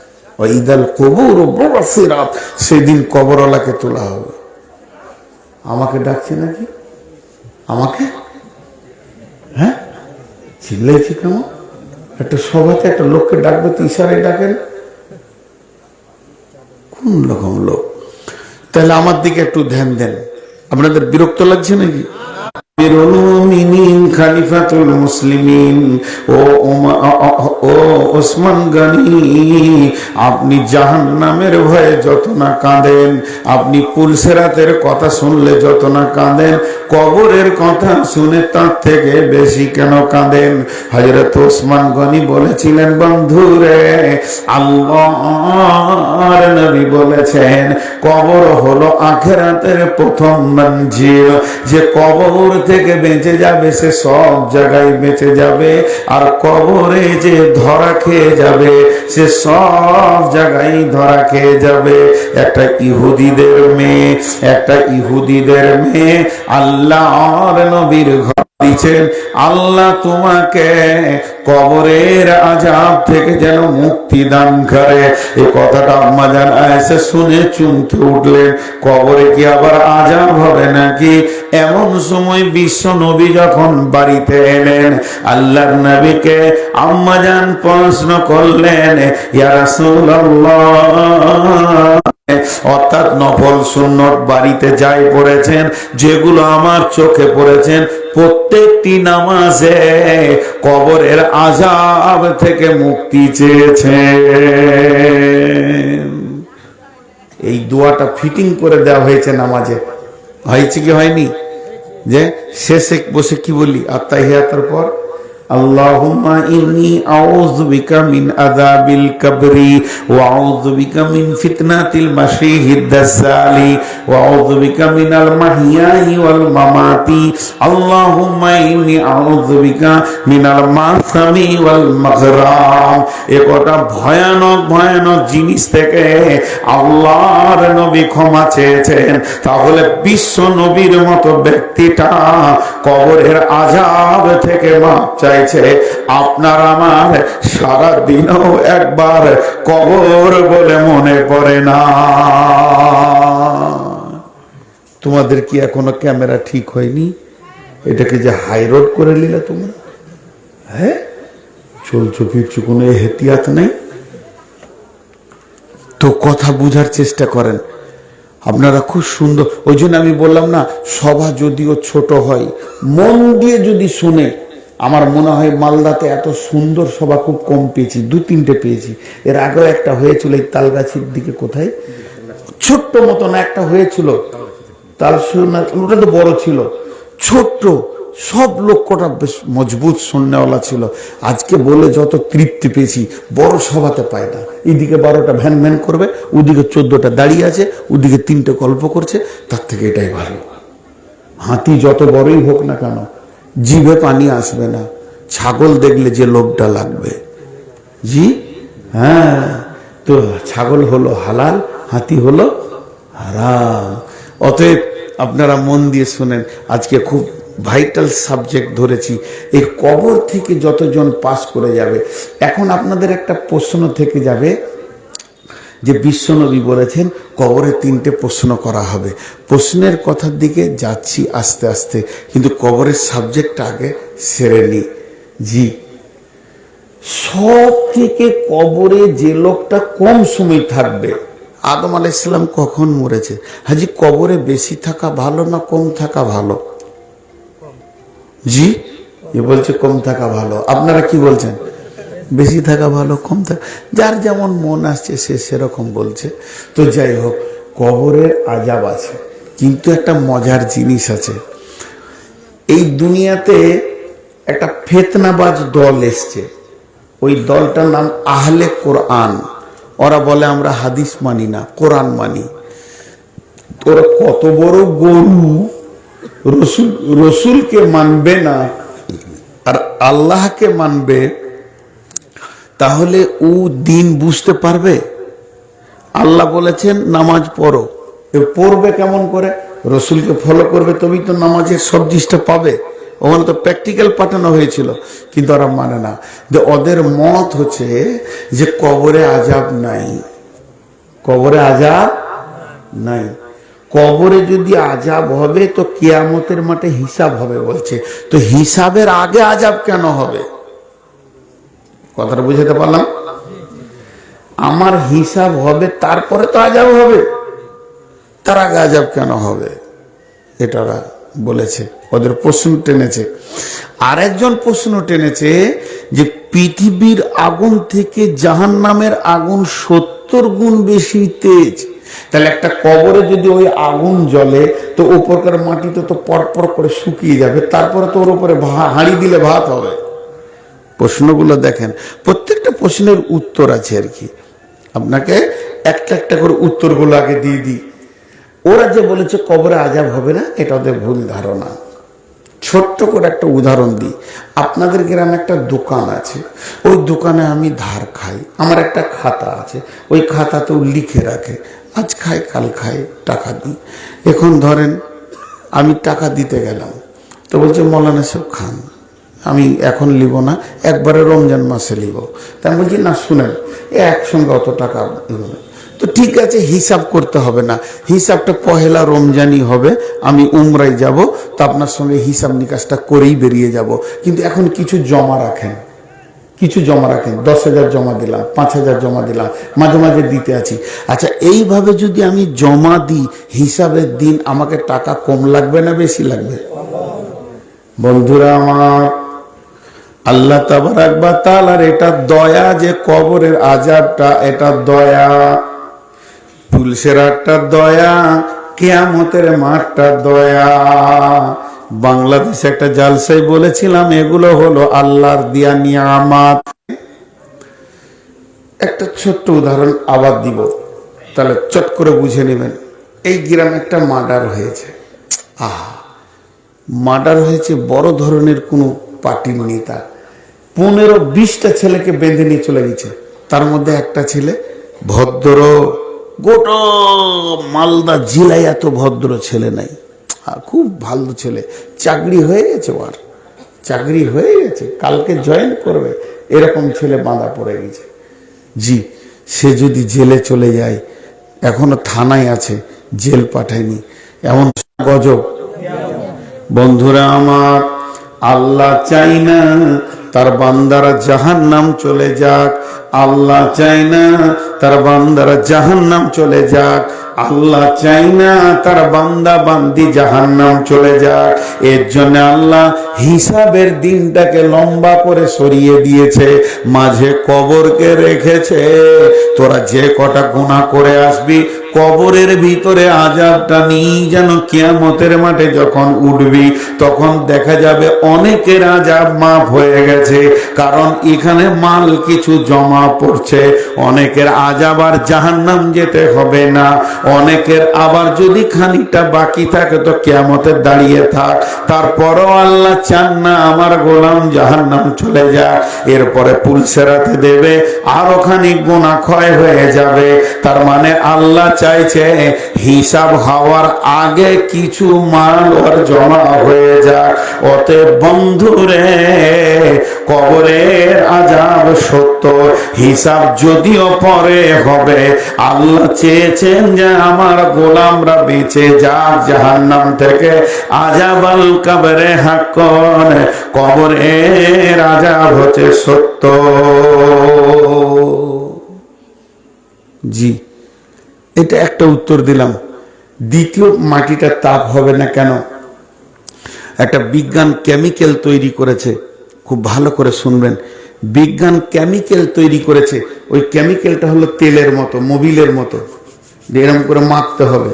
ঈদাল কবর বসিরাত, সেদিন কবরওয়ালাকে তোলা হবে। আমাকে ডাকছে নাকি? আমাকে? হ্যাঁ, চিল্লাইছি কেমন? একটা সভাতে একটা লোককে ডাকবে তো ইশারায় ডাকেন, কোন রকম লোক? তাহলে আমার দিকে একটু ধ্যান দেন। আপনাদের বিরক্ত লাগছে নাকি? খলিফাতুল মুসলিমিন ও ওসমান গনি, আপনি জাহান্নামের ভয়ে যত না কাঁদেন, আপনি পুলসেরাতের কথা শুনলে যত না কাঁদেন, কবরের কথা শুনে তার থেকে বেশি কেন কাঁদেন? হযরত ওসমান গনি বলেছিলেন, বন্ধুরে, আল্লাহর নবী বলেছেন কবর হলো আখিরাতের প্রথম মঞ্জিল। যে কবর থেকে বেঁচে যাবে সে সব জায়গায় বেঁচে যাবে, আর কবরে যে ধরা খেয়ে যাবে সে সব জায়গায় ধরা খেয়ে যাবে। একটা ইহুদিদের মেয়ে আল্লাহর নবীর ঘর দিচ্ছেন, আল্লাহ তোমাকে কবরের আযাব থেকে যেন মুক্তি দান করে। এই কথাটা আম্মা জান আয়েশা শুনে চমকে উঠলেন, কবরে কি আবার আযাব হবে নাকি? এমন সময় বিশ্ব নবী যখন বাড়িতে এলেন, আল্লাহর নবীকে আম্মা জান প্রশ্ন করলেন, ইয়া রাসূলুল্লাহ, অর্থাৎ নফল সুন্নত বাড়িতে যাই পড়েছেন, যেগুলো আমার চোখে পড়েছেন, প্রত্যেকটি নামাজে কবরের আযাব থেকে মুক্তি চেয়েছেন। এই দোয়াটা ফিটিং করে দেওয়া হয়েছে নামাজে। হয়েছে কি হয়নি? যে শেষে বসে কি বলি আত্তাহিয়াতের পর, আল্লাহুম্মা ইন্নী আউযু বিকা মিন আযাবিল কবরি ওয়া আউযু বিকা মিন ফিতনাতিল মাসীহিদ দাজ্জালি ওয়া আউযু বিকা মিনাল মাহইয়াই ওয়াল মামাতি আল্লাহুম্মা ইন্নী আউযু বিকা মিনাল মাসামি ওয়াল মাগরাম। এই কটা ভয়ানক জিনিস থেকে আল্লাহর নবী ক্ষমা চেয়েছেন। তাহলে বিশ্ব নবীর মতো ব্যক্তিটা কবরের আযাব থেকে মাপ চাই। আপনার আমার সারা দিনও একবার কবর বলে মনে পড়ে না। তোমাদের কি এখনো ক্যামেরা ঠিক হয়নি? এটাকে যে হাই রোড করে নিলে তোমরা, হ্যাঁ, চলছো ফিরছো, কোনো এহতিয়াত নেই তো। কথা বুঝার চেষ্টা করেন আপনারা, খুব সুন্দর। ওই জন্য আমি বললাম না, সভা যদিও ছোট হয়, মন দিয়ে যদি শুনে, আমার মনে হয় মালদাতে এত সুন্দর সভা খুব কম পেয়েছি, 2-3টে পেয়েছি। এর আগেও একটা হয়েছিল এই তালগাছির দিকে, কোথায় ছোট্ট মতন একটা হয়েছিল, ওটা তো বড় ছিল, ছোট্ট, সব লক্ষ্যটা বেশ মজবুত শুননেওয়ালা ছিল। আজকে বলে যত তৃপ্তি পেয়েছি, বড় সভাতে পায় না। এইদিকে 12টা ভ্যান ভ্যান করবে, ওদিকে 14টা দাঁড়িয়ে আছে, ওদিকে 3টে গল্প করছে, তার থেকে এটাই ভালো। হাতি যত বড়ই হোক না কেন, জিভে পানি আসবে না। ছাগল দেখলে যে লোভটা লাগবে, জি হ্যাঁ, তো ছাগল হলো হালাল, হাতি হলো হারাম। অতএব আপনারা মন দিয়ে শুনেন, আজকে খুব ভাইটাল সাবজেক্ট ধরেছি। এই কবর থেকে যতজন পাস করে যাবে, এখন আপনাদের একটা প্রশ্ন থেকে যাবে যে বিশ্বনবী বলেছেন কবরে 3টে প্রশ্ন করা হবে। প্রশ্নের কথার দিকে যাচ্ছি আস্তে আস্তে, কিন্তু কবরের সাবজেক্টটা আগে সেরে নি। জি, সব থেকে কবরে যে লোকটা কম সময় থাকবে, আদম আলাইহিস সালাম কখন মরেছে? হাজি, কবরে বেশি থাকা ভালো না কম থাকা ভালো? জি, এ বলছে কম থাকা ভালো। আপনারা কি বলছেন? বেশি থাকা ভালো, কম থাকা? যার যেমন মন আসছে সে সেরকম বলছে। তো যাই হোক, কবরের আযাব আছে, কিন্তু একটা মজার জিনিস আছে। এই দুনিয়াতে একটা ফিতনাবাজ দল এসছে, ওই দলটার নাম আহলে কোরআন। ওরা বলে আমরা হাদিস মানি না, কোরআন মানি। তোরা কত বড় গরু, রসুলকে মানবে না আর আল্লাহকে মানবে, তাহলে ও দিন বুঝতে পারবে? আল্লাহ বলেছেন নামাজ পড়ো, পড়বে কেমন করে? রসুলকে ফলো করবে তবেই তো নামাজের সব জিনিসটা পাবে। ওখানে তো প্র্যাকটিক্যাল পাঠানো হয়েছিল, কিন্তু ওরা মানে না। যে ওদের মত হচ্ছে যে কবরে আযাব নাই, কবরে আযাব নাই। কবরে যদি আযাব হবে তো কিয়ামতের মাঠে হিসাব হবে বলছে। তো হিসাবের আগে আযাব কেন হবে? কথাটা বুঝাতে পারলাম? আমার হিসাব হবে তারপরে তো আযাব হবে, তার আগে আযাব কেন হবে? এটা বলেছে, ওদের প্রশ্ন টেনেছে। আরেকজন প্রশ্ন টেনেছে যে পৃথিবীর আগুন থেকে জাহান্নামের আগুন 70 গুণ বেশি তেজ। তাহলে একটা কবরে যদি ওই আগুন জ্বলে তো উপরকার মাটি তো পরপর করে শুকিয়ে যাবে, তারপরে তো ওর উপরে হাঁড়ি দিলে ভাত হবে। প্রশ্নগুলো দেখেন, প্রত্যেকটা প্রশ্নের উত্তর আছে আর কি। আপনাকে একটা একটা করে উত্তরগুলো আগে দিয়ে দিই। ওরা যে বলেছে কবরে আযাব হবে না, এটা ওদের ভুল ধারণা। ছোট্ট করে একটা উদাহরণ দিই। আপনাদের গ্রামে একটা দোকান আছে, ওই দোকানে আমি ধার খাই, আমার একটা খাতা আছে, ওই খাতাতেও লিখে রাখে আজ খাই কাল খাই টাকা দিই। এখন ধরেন আমি টাকা দিতে গেলাম, তো বলছে মৌলানা সাহেব খান, আমি এখন লিব না, একবারে রমজান মাসে লিব। তা আমি বলছি না শুনেন, একসঙ্গে অত টাকা তো ঠিক আছে, হিসাব করতে হবে না, হিসাবটা পহেলা রমজানই হবে, আমি উমরায় যাব, তো আপনার সঙ্গে হিসাব নিকাশটা করেই বেরিয়ে যাব। কিন্তু এখন কিছু জমা রাখেন, কিছু জমা রাখেন, 10,000 জমা দিলাম, 5,000 জমা দিলাম, মাঝে মাঝে দিতে আছি। আচ্ছা, এইভাবে যদি আমি জমা দিই, হিসাবের দিন আমাকে টাকা কম লাগবে না বেশি লাগবে? বন্ধুরা আমার, আল্লাহ তাবারাক ওয়া তাআলার এটা দয়া যে কবরের আযাবটা এটা দয়া, পুলসেরাটটা দয়া, কিয়ামতের মাঠটা দয়া। বাংলাদেশে একটা জালসায় বলেছিলাম এগুলো হলো আল্লাহর দিয়া নিয়ামত। একটা ছোট্ট উদাহরণ আবার দিব, তাহলে চট করে বুঝে নেবেন। এই গ্রামে একটা মার্ডার হয়েছে, মার্ডার হয়েছে বড় ধরনের কোনো পার্টির নেতা, 15-20টা ছেলেকে বেঁধে নিয়ে চলে গেছে। তার মধ্যে একটা ছেলে ভদ্র, গোটা মালদা জেলায় এত ভদ্র ছেলে নাই, খুব ভালো ছেলে, চাকরি হয়ে গেছে, ওর চাকরি হয়ে গেছে, কালকে জয়েন করবে, এরকম ছেলে বাঁধা পড়ে গেছে। জি, সে যদি জেলে চলে যায়, এখনো থানায় আছে, জেল পাঠায়নি, এমন গজব। বন্ধুরা আমার, আল্লাহ চাই না তার বান্দারা জাহান্নাম চলে যাক, আল্লাহ চাই না তার বান্দারা জাহান্নাম চলে যাক, আল্লাহ চাই না তার বান্দা বান্দি জাহান্নাম চলে যাক। এর জন্য আল্লাহ হিসাবের দিনটাকে লম্বা করে সরিয়ে দিয়েছে, মাঝে কবরকে রেখেছে। তোরা যে কটা গুনাহ করে আসবি, কবরের ভিতরে আযাবটা নিয়ে যেন কিয়ামতের মাঠে যখন উঠবি তখন দেখা যাবে অনেকের আযাব মাফ হয়ে গেছে, কারণ এখানে মাল কিছু জমা পড়ছে। অনেকের আযাব আর জাহান্নাম যেতে হবে না, অনেকের আবার যদি খানিকটা বাকি থাকে তো কিয়ামতে দাঁড়িয়ে থাক, তারপরও আল্লাহ চান না আমার গোলাম জাহান্নাম চলে যাক। এরপরে পুলসেরাতে দেবে, আরো খানিক গুনাহ ক্ষয় হয়ে যাবে। তার মানে আল্লাহ চাইছে হিসাব হওয়ার আগে কিছু মাল ওর জমা হয়ে যাক। অতএব বন্ধুরে, কবরের আযাব সত্য, হিসাব যদিও পরে হবে, আল্লাহ চেয়েছেন যে আমার গোলামরা বেঁচে যাক জাহান্নাম থেকে। আযাবাল কবরে হাক্কুন, কবরের আযাব হচ্ছে সত্য। জি, এটা একটা উত্তর দিলাম। দ্বিতীয়, মাটিটা তাপ হবে না কেন? একটা বিজ্ঞান কেমিক্যাল তৈরি করেছে, খুব ভালো করে শুনবেন। বিজ্ঞান কেমিক্যাল তৈরি করেছে, ওই কেমিক্যালটা হলো তেলের মতো, মোবিলের মতো, এরকম করে মাখতে হবে।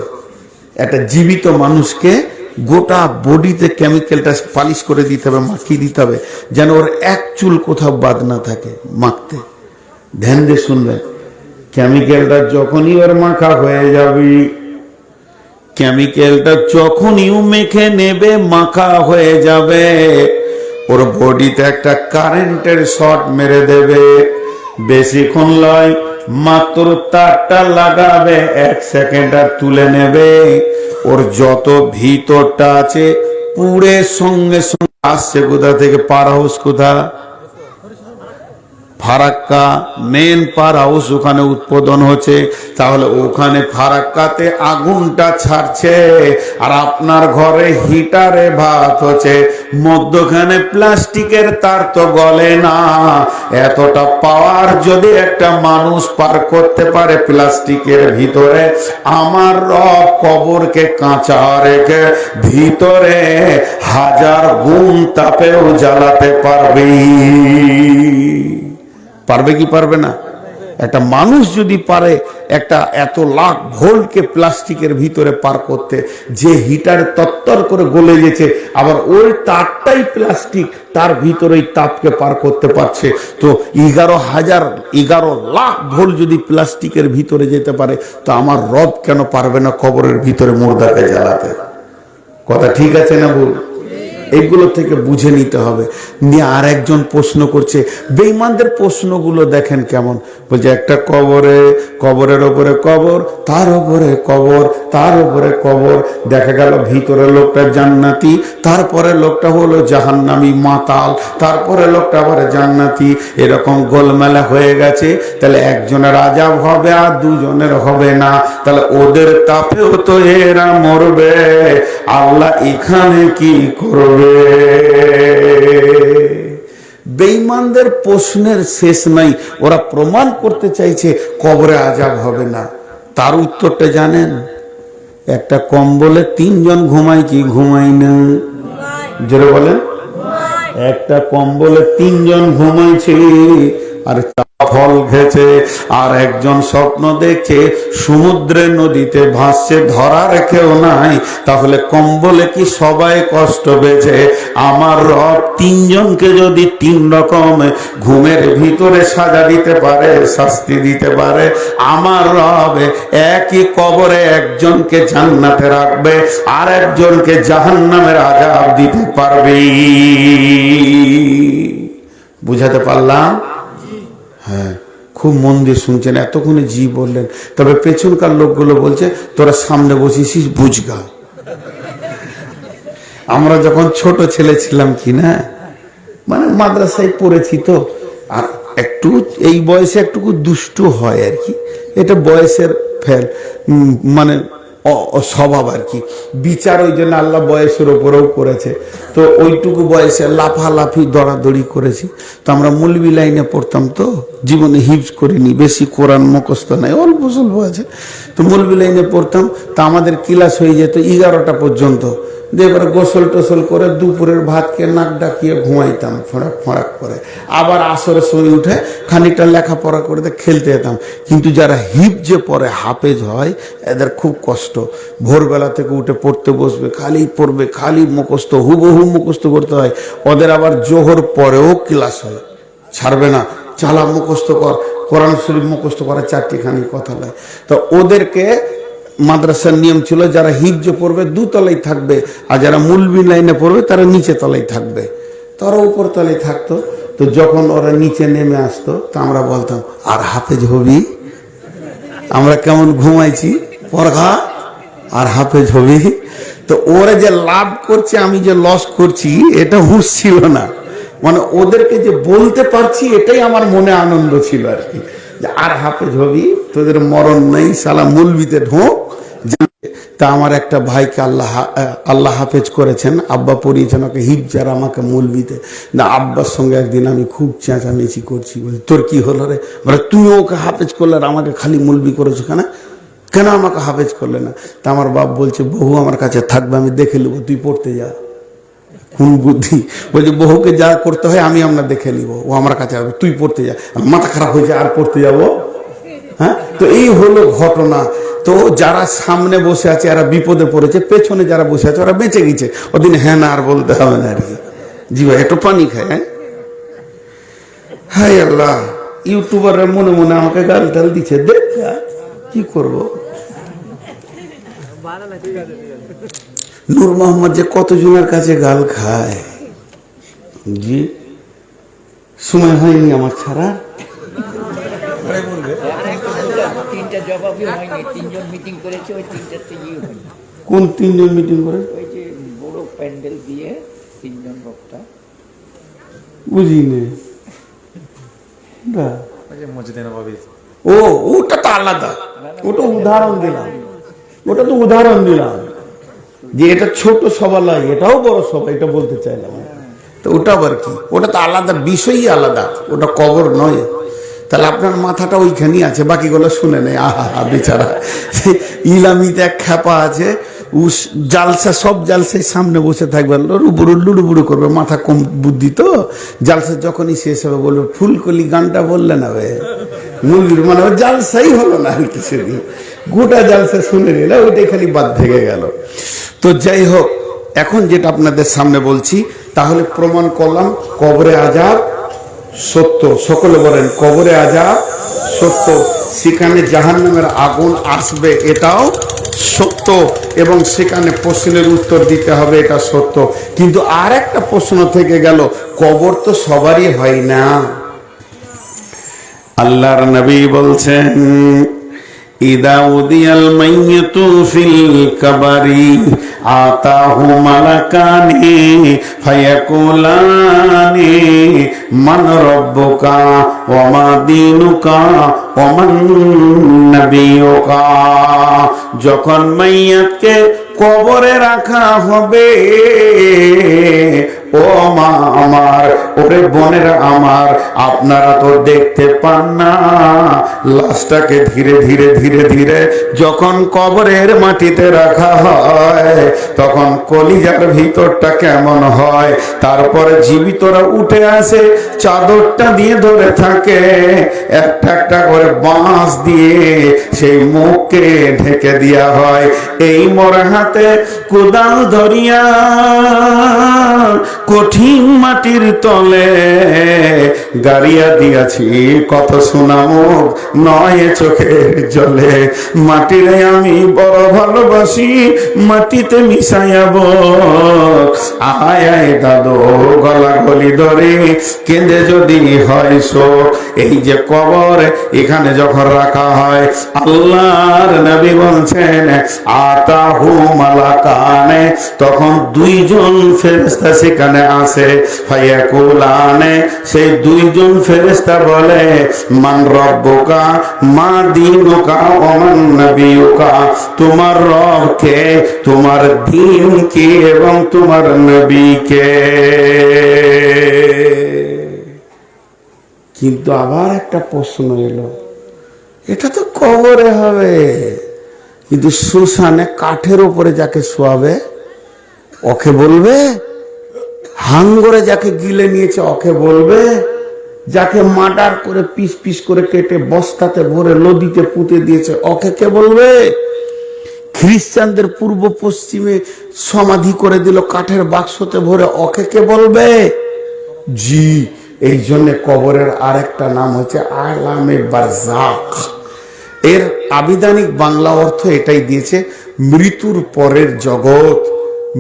একটা জীবিত মানুষকে গোটা বডিতে কেমিক্যালটা পালিশ করে দিতে হবে, মাখিয়ে দিতে হবে, যেন ওর এক চুল কোথাও বাদ না থাকে মাখতে। ধ্যান দিয়ে শুনবেন। কেমিক্যালটা যখনই ওর মাখা হয়ে যাবে, কেমিক্যালটা যখনই মেখে নেবে, মাখা হয়ে যাবে, ওর বডিতে একটা কারেন্টের শর্ট মেরে দেবে। বেশিক্ষণ নয়, মাত্র তারটা লাগাবে 1 সেকেন্ড আর তুলে নেবে, ওর যত ভিতরটা আছে পুরে সঙ্গে সঙ্গে আসছে কোথা থেকে? পার হাউস কোথা? ফারাক্কা মেন পার হাউস, ওখানে উৎপাদন হচ্ছে। তাহলে ওখানে ফারাক্কাতে আগুনটা ছাড়ছে, আর আপনার ঘরে হিটারে ভাত হচ্ছে, মধ্যখানে প্লাস্টিকের তার তো গলে না। এতটা পাওয়ার যদি একটা মানুষ পার করতে পারে প্লাস্টিকের ভিতরে, আমার রব কবরকে কাঁচা রেখে ভিতরে 1000 গুণ তাপেও জ্বালাতে পারবে। পারবে কি পারবে না? একটা মানুষ যদি পারে একটা এত লাখ ভোল্টকে প্লাস্টিকের ভিতরে পার করতে, যে হিটার তত্তর করে গলে গেছে, আবার ওই তারটাই প্লাস্টিক, তার ভিতরে তাপকে পার করতে পারছে, তো 11 লাখ ভোল্ট যদি প্লাস্টিকের ভিতরে যেতে পারে, তো আমার রব কেন পারবে না কবরের ভিতরে মুর্দাকে জ্বালাতে? কথা ঠিক আছে না ভুল? এইগুলো থেকে বুঝে নিতে হবে। নিয়ে আর একজন প্রশ্ন করছে, বেঈমানদের প্রশ্নগুলো দেখেন কেমন, বলছে একটা কবরে, কবরের ওপরে কবর, তার উপরে কবর, তার উপরে কবর, দেখা গেল ভিতরে লোকটা জান্নাতি, তারপরে লোকটা হলো জাহান্নামী মাতাল, তারপরে লোকটা আবার জান্নাতি, এরকম গোলমেলা হয়ে গেছে। তাহলে একজনের আযাব হবে আর দুজনের হবে না, তাহলে ওদের তাপেও তো এরা মরবে, আল্লাহ এখানে কি করবে? বেঈমানদের প্রশ্নের শেষ নাই। ওরা প্রমাণ করতে চাইছে কবরে আযাব হবে না। তার উত্তরটা জানেন? একটা কম্বলে 3 জন ঘুমায় কি ঘুমায় না? জোরে বলেন। একটা কম্বলে 3 জন ঘুমাইছে, আর ফল খেয়েছে, আর একজন স্বপ্ন দেখছে সমুদ্রের নদীতে ভাসছে, ধরার কেউ নাই। তাহলে কম্বলে কি সবাই কষ্ট পেয়েছে? আমার রব 3 জনকে যদি 3 রকম ঘুমের ভিতরে সাজা দিতে পারে, শাস্তি দিতে পারে, আমার রব একই কবরে একজনকে জান্নাতে রাখবে, আর একজনকে জাহান্নামের আযাব দিতে পারবে। বুঝাতে পারলাম? হ্যাঁ, খুব মন দিয়ে শুনছেন, এতক্ষণে জি বললেন। তবে পেছনকার লোকগুলো বলছে তোরা সামনে বসেছিস বুঝগা। আমরা যখন ছোট ছেলে ছিলাম কি না, মানে মাদ্রাসায় পড়েছি তো, আর একটু এই বয়সে একটু দুষ্টু হয় আর কি, এটা বয়সের ফেল, মানে স্বভাব আর কি, বিচার। ওই জন্য আল্লাহ বয়সের ওপরেও করেছে। তো ওইটুকু বয়সে লাফালাফি দৌড়াদৌড়ি করেছি। তো আমরা মৌলবি লাইনে পড়তাম, তো জীবনে হিফজ করিনি, বেশি কোরআন মুখস্থ নাই, অল্প স্বল্প আছে। তো মৌলবি লাইনে পড়তাম, তা আমাদের ক্লাস হয়ে যেত 11টা পর্যন্ত। এবারে গোসল টোসল করে দুপুরের ভাতকে নাক ডাকিয়ে ঘুমাইতাম ফড়াক ফড়াক করে, আবার আসরের সময় উঠে খানিকটা লেখাপড়া করে খেলতে যেতাম। কিন্তু যারা হিফজে পড়ে, হাফেজ হয়, এদের খুব কষ্ট। ভোরবেলা থেকে উঠে পড়তে বসবে, খালি পড়বে, খালি মুখস্থ, হুবহু মুখস্থ করতে হয়। ওদের আবার জোহর পরেও ক্লাস হয়, ছাড়বে না, চালা মুখস্থ কর, কোরআন শরীফ মুখস্থ করা 4টি কথা নয়। তো ওদেরকে মাদ্রাসার নিয়ম ছিল যারা হিফজ পড়বে 2 তলায় থাকবে, আর যারা মুলবি লাইনে পড়বে তারা নিচে তলায় থাকবে। তারা উপর তলায় থাকতো। তো যখন ওরা নিচে নেমে আসতো, তা আমরা বলতাম আর হাফেজ হবি? আমরা কেমন ঘুমাইছি, পড়া আর হাফেজ হবি? তো ওরা যে লাভ করছে, আমি যে লস করছি, এটা হুঁশ ছিল না। মানে ওদেরকে যে বলতে পারছি, এটাই আমার মনে আনন্দ ছিল আর কি, আর হাফেজ হবি, তোদের মরণ নেই, সালা মুলবিতে ঢোক। তা আমার একটা ভাইকে আল্লাহ হাফেজ করেছেন, আব্বা পড়িয়েছেন ওকে হিফজ, আর আমাকে মুলবিতে। না, আব্বার সঙ্গে একদিন আমি খুব চেঁচামেচি করছি, বলছি তোর কি হলো রে? বলে তুমি ওকে হাফেজ করলে আর আমাকে খালি মুলবি করেছো কেন? কেন আমাকে হাফেজ করলে না? তা আমার বাপ বলছে বহু আমার কাছে থাকবে, আমি দেখে নেবো, তুই পড়তে যা। কোন বুদ্ধি? বলছে বহুকে যা করতে হয় আমরা দেখে নিব, ও আমার কাছে আসবে, তুই পড়তে যা। মাথা খারাপ হয়েছে, আর পড়তে যাবো? হ্যাঁ, তো এই হলো ঘটনা। তো যারা সামনে বসে আছে এরা বিপদে পড়েছে, পেছনে যারা বসে আছে ওরা বেঁচে গেছে। ওদিন হ্যাঁ না আর বলতে হবে না আর কি। জি ভাই, একটু পানি খায়। হ্যাঁ, হাই আল্লাহ, ইউটিউবাররা মনে মনে আমাকে গাল টাল দিচ্ছে, দেখ কি করবো। নূর মোহাম্মদ যে কতজনের কাছে গাল খায়, জি সময় হয়নি আমার ছাড়া। তিনটা জবাবই হয়নি, তিনজন মিটিং করেছে, ওই তিনটার থেকেই হয়নি। কোন তিনজন মিটিং করে? ওই যে বড় প্যান্ডেল দিয়ে তিনজন বক্তা। বুঝিনি। ও ওটা তো আলাদা, ওটা উদাহরণ দিলাম, ওটা তো উদাহরণ দিলাম যে এটা ছোট সভা নয়, এটাও বড় সভা, এটা বলতে চাইলাম। তো ওটা আবার কি, ওটা তো আলাদা, বিষয়ই আলাদা, ওটা কবর নয়। তাহলে আপনার মাথাটা ওইখানেই আছে, বাকিগুলো শুনে নেই। আহা বেচারা, ইলামিতে এক খ্যাপা আছে, জালসা সব জালসায় সামনে বসে থাকবে, লুড়ুবুড়ু করবে, মাথা কম বুদ্ধি তো। জালসা যখনই শেষ হবে বলবে ফুলকলি গানটা বললে না বে, মুরগির মানে জালসাই হলো না আর কিছুদিন, গোটা জালসা শুনে নিলে ওইটাই খালি বাদ ভেঙে গেল। তো যাই হোক, এখন যেটা আপনাদের সামনে বলছি, তাহলে প্রমাণ করলাম কবরে আযাব সত্য। সকলে বলেন কবরে আযাব সত্য, সেখানে জাহান্নামের আগুন আসবে এটাও সত্য, এবং সেখানে প্রশ্নের উত্তর দিতে হবে এটা সত্য। কিন্তু আর একটা প্রশ্ন থেকে গেল, কবর তো সবারই হয় না। আল্লাহর নবী বলছেন, ইদা উদিয়াল মাইয়াতু ফিল কবরি আতাহু মালাকানি ফায়াকুলানি মান রাব্বুকা ওয়া মা দীনুকা ওয়া মান নাবিয়ুকা। যখন মাইয়াতকে কবরে রাখা হবে, ও মা আমার, ওরে বোনেরা আমার, আপনারা তো দেখতে পান না, লাশটাকে ধীরে ধীরে ধীরে ধীরে যখন কবরের মাটিতে রাখা হয়, তখন কলিজার ভিতরটা কেমন হয়। তারপরে জীবিতরা উঠে আসে, চাদরটা দিয়ে ধরে থাকে, একটা একটা করে বাঁশ দিয়ে সেই মুখকে ঢেকে দেওয়া হয়। এই মরা হাতে কোদাল ধরিয়া কঠিন মাটির তলে গাড়িয়া দিয়াছি কত সুনামুখ নয় চোখের জলে। মাটিরে আমি বড় ভালোবাসি, মাটিতে মিশাইয়াব, আয় আয় দাদু গলা গলি ধরে কেঁদে যদি হয় শোক। এই যে কবর, এখানে যখন রাখা হয়, আল্লাহর নবী বলছেন আতাহু মালাকানে, তখন দুইজন ফেরেশতা সেখানে আসে, ফায়াকুলানে, সেই দুইজন ফেরেশতা বলে মান রাব্বুকা মা দীনুকা ওয়া মান নাবিয়ুকা, তোমার রব কে, তোমার দ্বীন কি, এবং তোমার নবী কে। কিন্তু আবার একটা প্রশ্ন এলো, এটা তো কবরে হবে, কিন্তু শ্মশানে কাঠের উপরে যাকে শোয়াবে ওকে বলবে? হাঙ্গরে যাকে গিলে নিয়েছে ওকে বলবে? যাকে মার্ডার করে পিস পিস করে কেটে বস্তাতে ভরে নদীতে পুঁতে দিয়েছে ওকে কে বলবে? খ্রিস্টানদের পূর্ব পশ্চিমে সমাধি করে দিল কাঠের বাক্সতে ভরে, ওকে কে বলবে? জি, এই জন্য কবরের আরেকটা নাম হচ্ছে আলামে বারজাখ। এর আবিধানিক বাংলা অর্থ এটাই দিয়েছে, মৃত্যুর পরের জগৎ।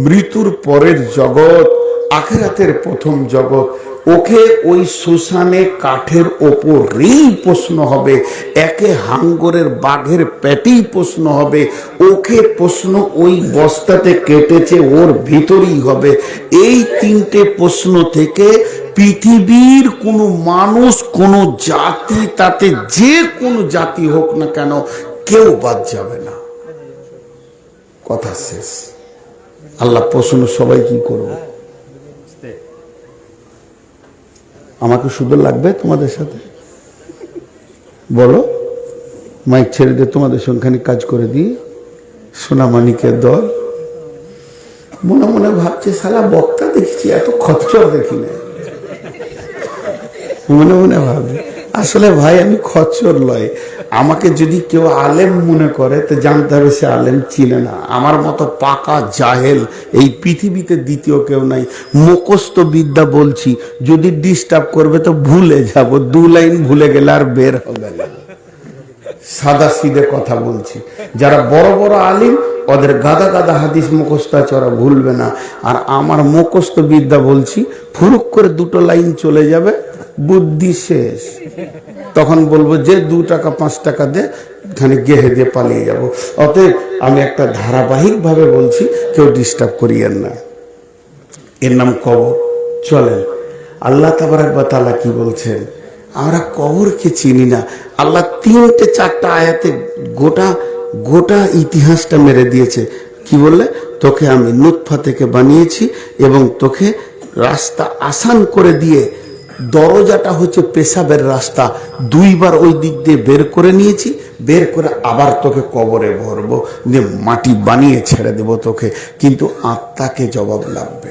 মৃত্যুর পরের জগৎ আখিরাতের প্রথম জগৎ। ওকে ওই শ্মশানে কাঠের ওপরেই প্রশ্ন হবে, একে হাঙ্গরের বাঘের পেটেই প্রশ্ন হবে, ওকে প্রশ্ন ওই বস্তাতে কেটেছে ওর ভিতরেই হবে। এই তিনটে প্রশ্ন থেকে পৃথিবীর কোনো মানুষ, কোনো জাতি, তাতে যে কোনো জাতি হোক না কেন, কেউ বাদ যাবে না। কথা শেষ। আল্লাহ প্রশ্ন সবাই কি করবে? আমাকে শুধু লাগবে তোমাদের সাথে, বলো মাইক ছেড়ে দিয়ে তোমাদের সঙ্গে কাজ করে দিই। সোনামানিকের দল মনে মনে ভাবছে শালা বক্তা দেখছি, এত খচ্চর দেখি না। মনে মনে ভাবে আসলে ভাই আমি খচ্চর লয়, আমাকে যদি কেউ আলেম মনে করে তো জানতে হবে সে আলেম চিনে না। আমার মতো পাকা জাহেল এই পৃথিবীতে দ্বিতীয় কেউ নাই। মুখস্থ বিদ্যা বলছি, যদি ডিস্টার্ব করবে তো ভুলে যাব, 2 লাইন ভুলে গেলে আর বের হবে না। সাদা সিধে কথা বলছি, যারা বড় বড় আলিম ওদের গাদা গাদা হাদিস মুখস্থ আছে, ওরা ভুলবে না। আর আমার মুখস্থ বিদ্যা বলছি, ফুরুক করে 2 লাইন চলে যাবে, বুদ্ধি শেষ। তখন বলবো যে 2 টাকা 5 টাকা দে, খানে গেহে দিয়ে পালিয়ে যাব। অতএব আমি একটা ধারাবাহিকভাবে বলছি, কেউ ডিস্টার্ব করিয়েন না। এর নাম কবর। চলেন আল্লাহ তাবারক ওয়া তাআলা কি বলছেন, আমরা কবরকে চিনি না। আল্লাহ 3-4টা আয়াতে গোটা গোটা ইতিহাসটা মেরে দিয়েছে। কি বললে, তোকে আমি নুতফা থেকে বানিয়েছি এবং তোকে রাস্তা আসান করে দিয়ে, দরজাটা হচ্ছে পেশাবের রাস্তা, 2বার ওই দিক দিয়ে বের করে নিয়েছি, বের করে আবার তোকে কবরে ভরবো, যে মাটি বানিয়ে ছেড়ে দেব তোকে, কিন্তু আত্মাকে জবাব লাগবে।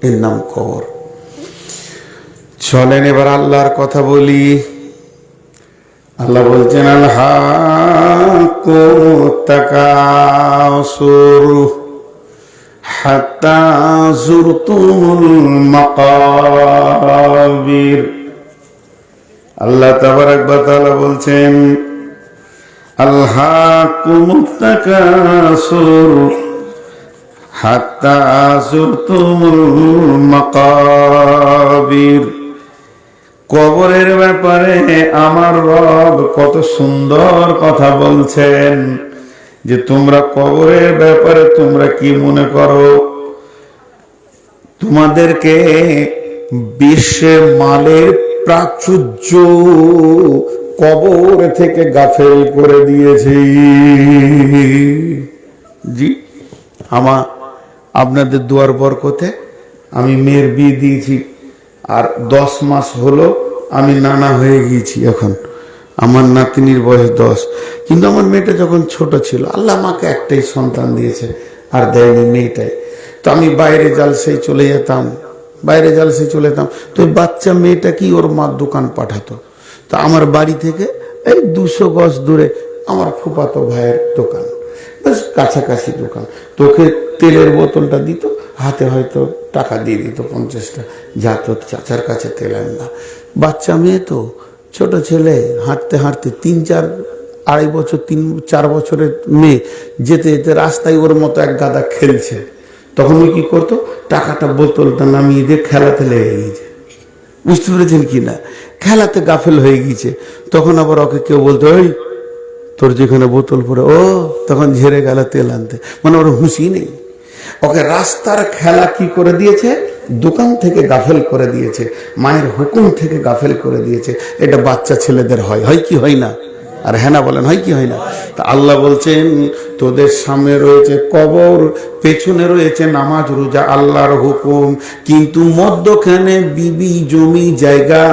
এর নাম কবর। চলেন এবার আল্লাহর কথা বলি। আল্লাহ বলছেন আলহাকুমুত তাকাসুর হাত্তা যুরতুমুল মাকাবির। আল্লাহ তাবারক ওয়া তাআলা বলছেন আলহাকুমুত তাকাসুর হাত্তা যুরতুমুল মাকাবির। কবরের ব্যাপারে আমার রব কত সুন্দর কথা বলছেন, যে তোমরা কবরের ব্যাপারে তোমরা কি মনে করো, তোমাদেরকে বিশ্বে মালের প্রাচুর্য কবর থেকে গাফেল করে দিয়েছি। জি, আপনাদের দুয়ার বরকতে আমি মেয়ের বিয়ে দিয়েছি, আর 10 মাস হলো আমি নানা হয়ে গিয়েছি। এখন আমার নাতিনির বয়স 10, কিন্তু আমার মেয়েটা যখন ছোট ছিল, আল্লাহ আমাকে একটাই সন্তান দিয়েছে, আর দেয়নি মেয়েটাই। তো আমি বাইরে জালসায় চলে যেতাম, তো বাচ্চা মেয়েটা কি ওর মা দোকান পাঠাতো। তো আমার বাড়ি থেকে এই 200 গজ দূরে আমার ফুফাতো ভাইয়ের দোকান, বেশ কাছাকাছি দোকান। তোকে তেলের বোতলটা দিত, হাতে হয়তো টাকা দিয়ে দিত 50টা, যা তোর চাচার কাছে তেল আনলা। বাচ্চা মেয়ে তো, ছোট ছেলে, হাঁটতে হাঁটতে 3-4 বছর 3-4 বছরের মেয়ে, যেতে যেতে রাস্তায় ওর মতো এক গাদা খেলছে। তখন কি করতো, টাকাটা বোতলটা নামিয়ে দিয়ে খেলাতে লেগে গিয়েছে। বুঝতে পেরেছেন কি না, খেলাতে গাফেল হয়ে গিয়েছে। তখন আবার ওকে কেউ বলতো, ওই তোর যেখানে বোতল পড়ে, ও তখন ঝেড়ে গেল তেল আনতে, মানে ওর হুঁশি নেই। ওকে রাস্তার খেলা কি করে দিয়েছে, দোকান থেকে গাফেল করে দিয়েছে, মায়ের হুকুম থেকে গাফেল করে দিয়েছে। এটা বাচ্চা ছেলেদের হয় কি হয় না? আর হ্যাঁ না বলেন, হয় কি হয় না? তা আল্লাহ বলছেন তোদের সামনে রয়েছে কবর, পেছনে রয়েছে নামাজ রোজা আল্লাহর হুকুম, কিন্তু মধ্যখানে বিবি জমি জায়গা,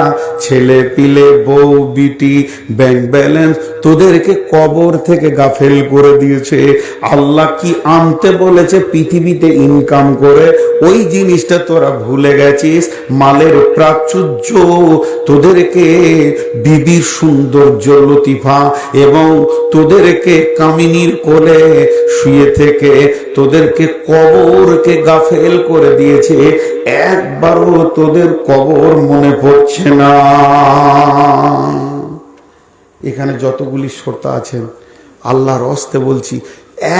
ছেলে পিলে বউ বিটি ব্যাংক ব্যালেন্স, তোদেরকে কবর থেকে গাফেল করে দিয়েছে। আল্লাহ কি আনতে বলেছে পৃথিবীতে ইনকাম করে, ওই জিনিসটা তোরা ভুলে গেছিস। মালের প্রাচুর্য, তোদেরকে বিবির সৌন্দর্য লতিফা, এবং তোদেরকে কামিনীর কোলে শুয়ে থেকে তোদেরকে কবরকে গাফেল করে দিয়েছে। একবারও তোদের কবর মনে পড়ছে না। এখানে যতগুলি শ্রোতা আছেন, আল্লাহর হস্তে বলছি,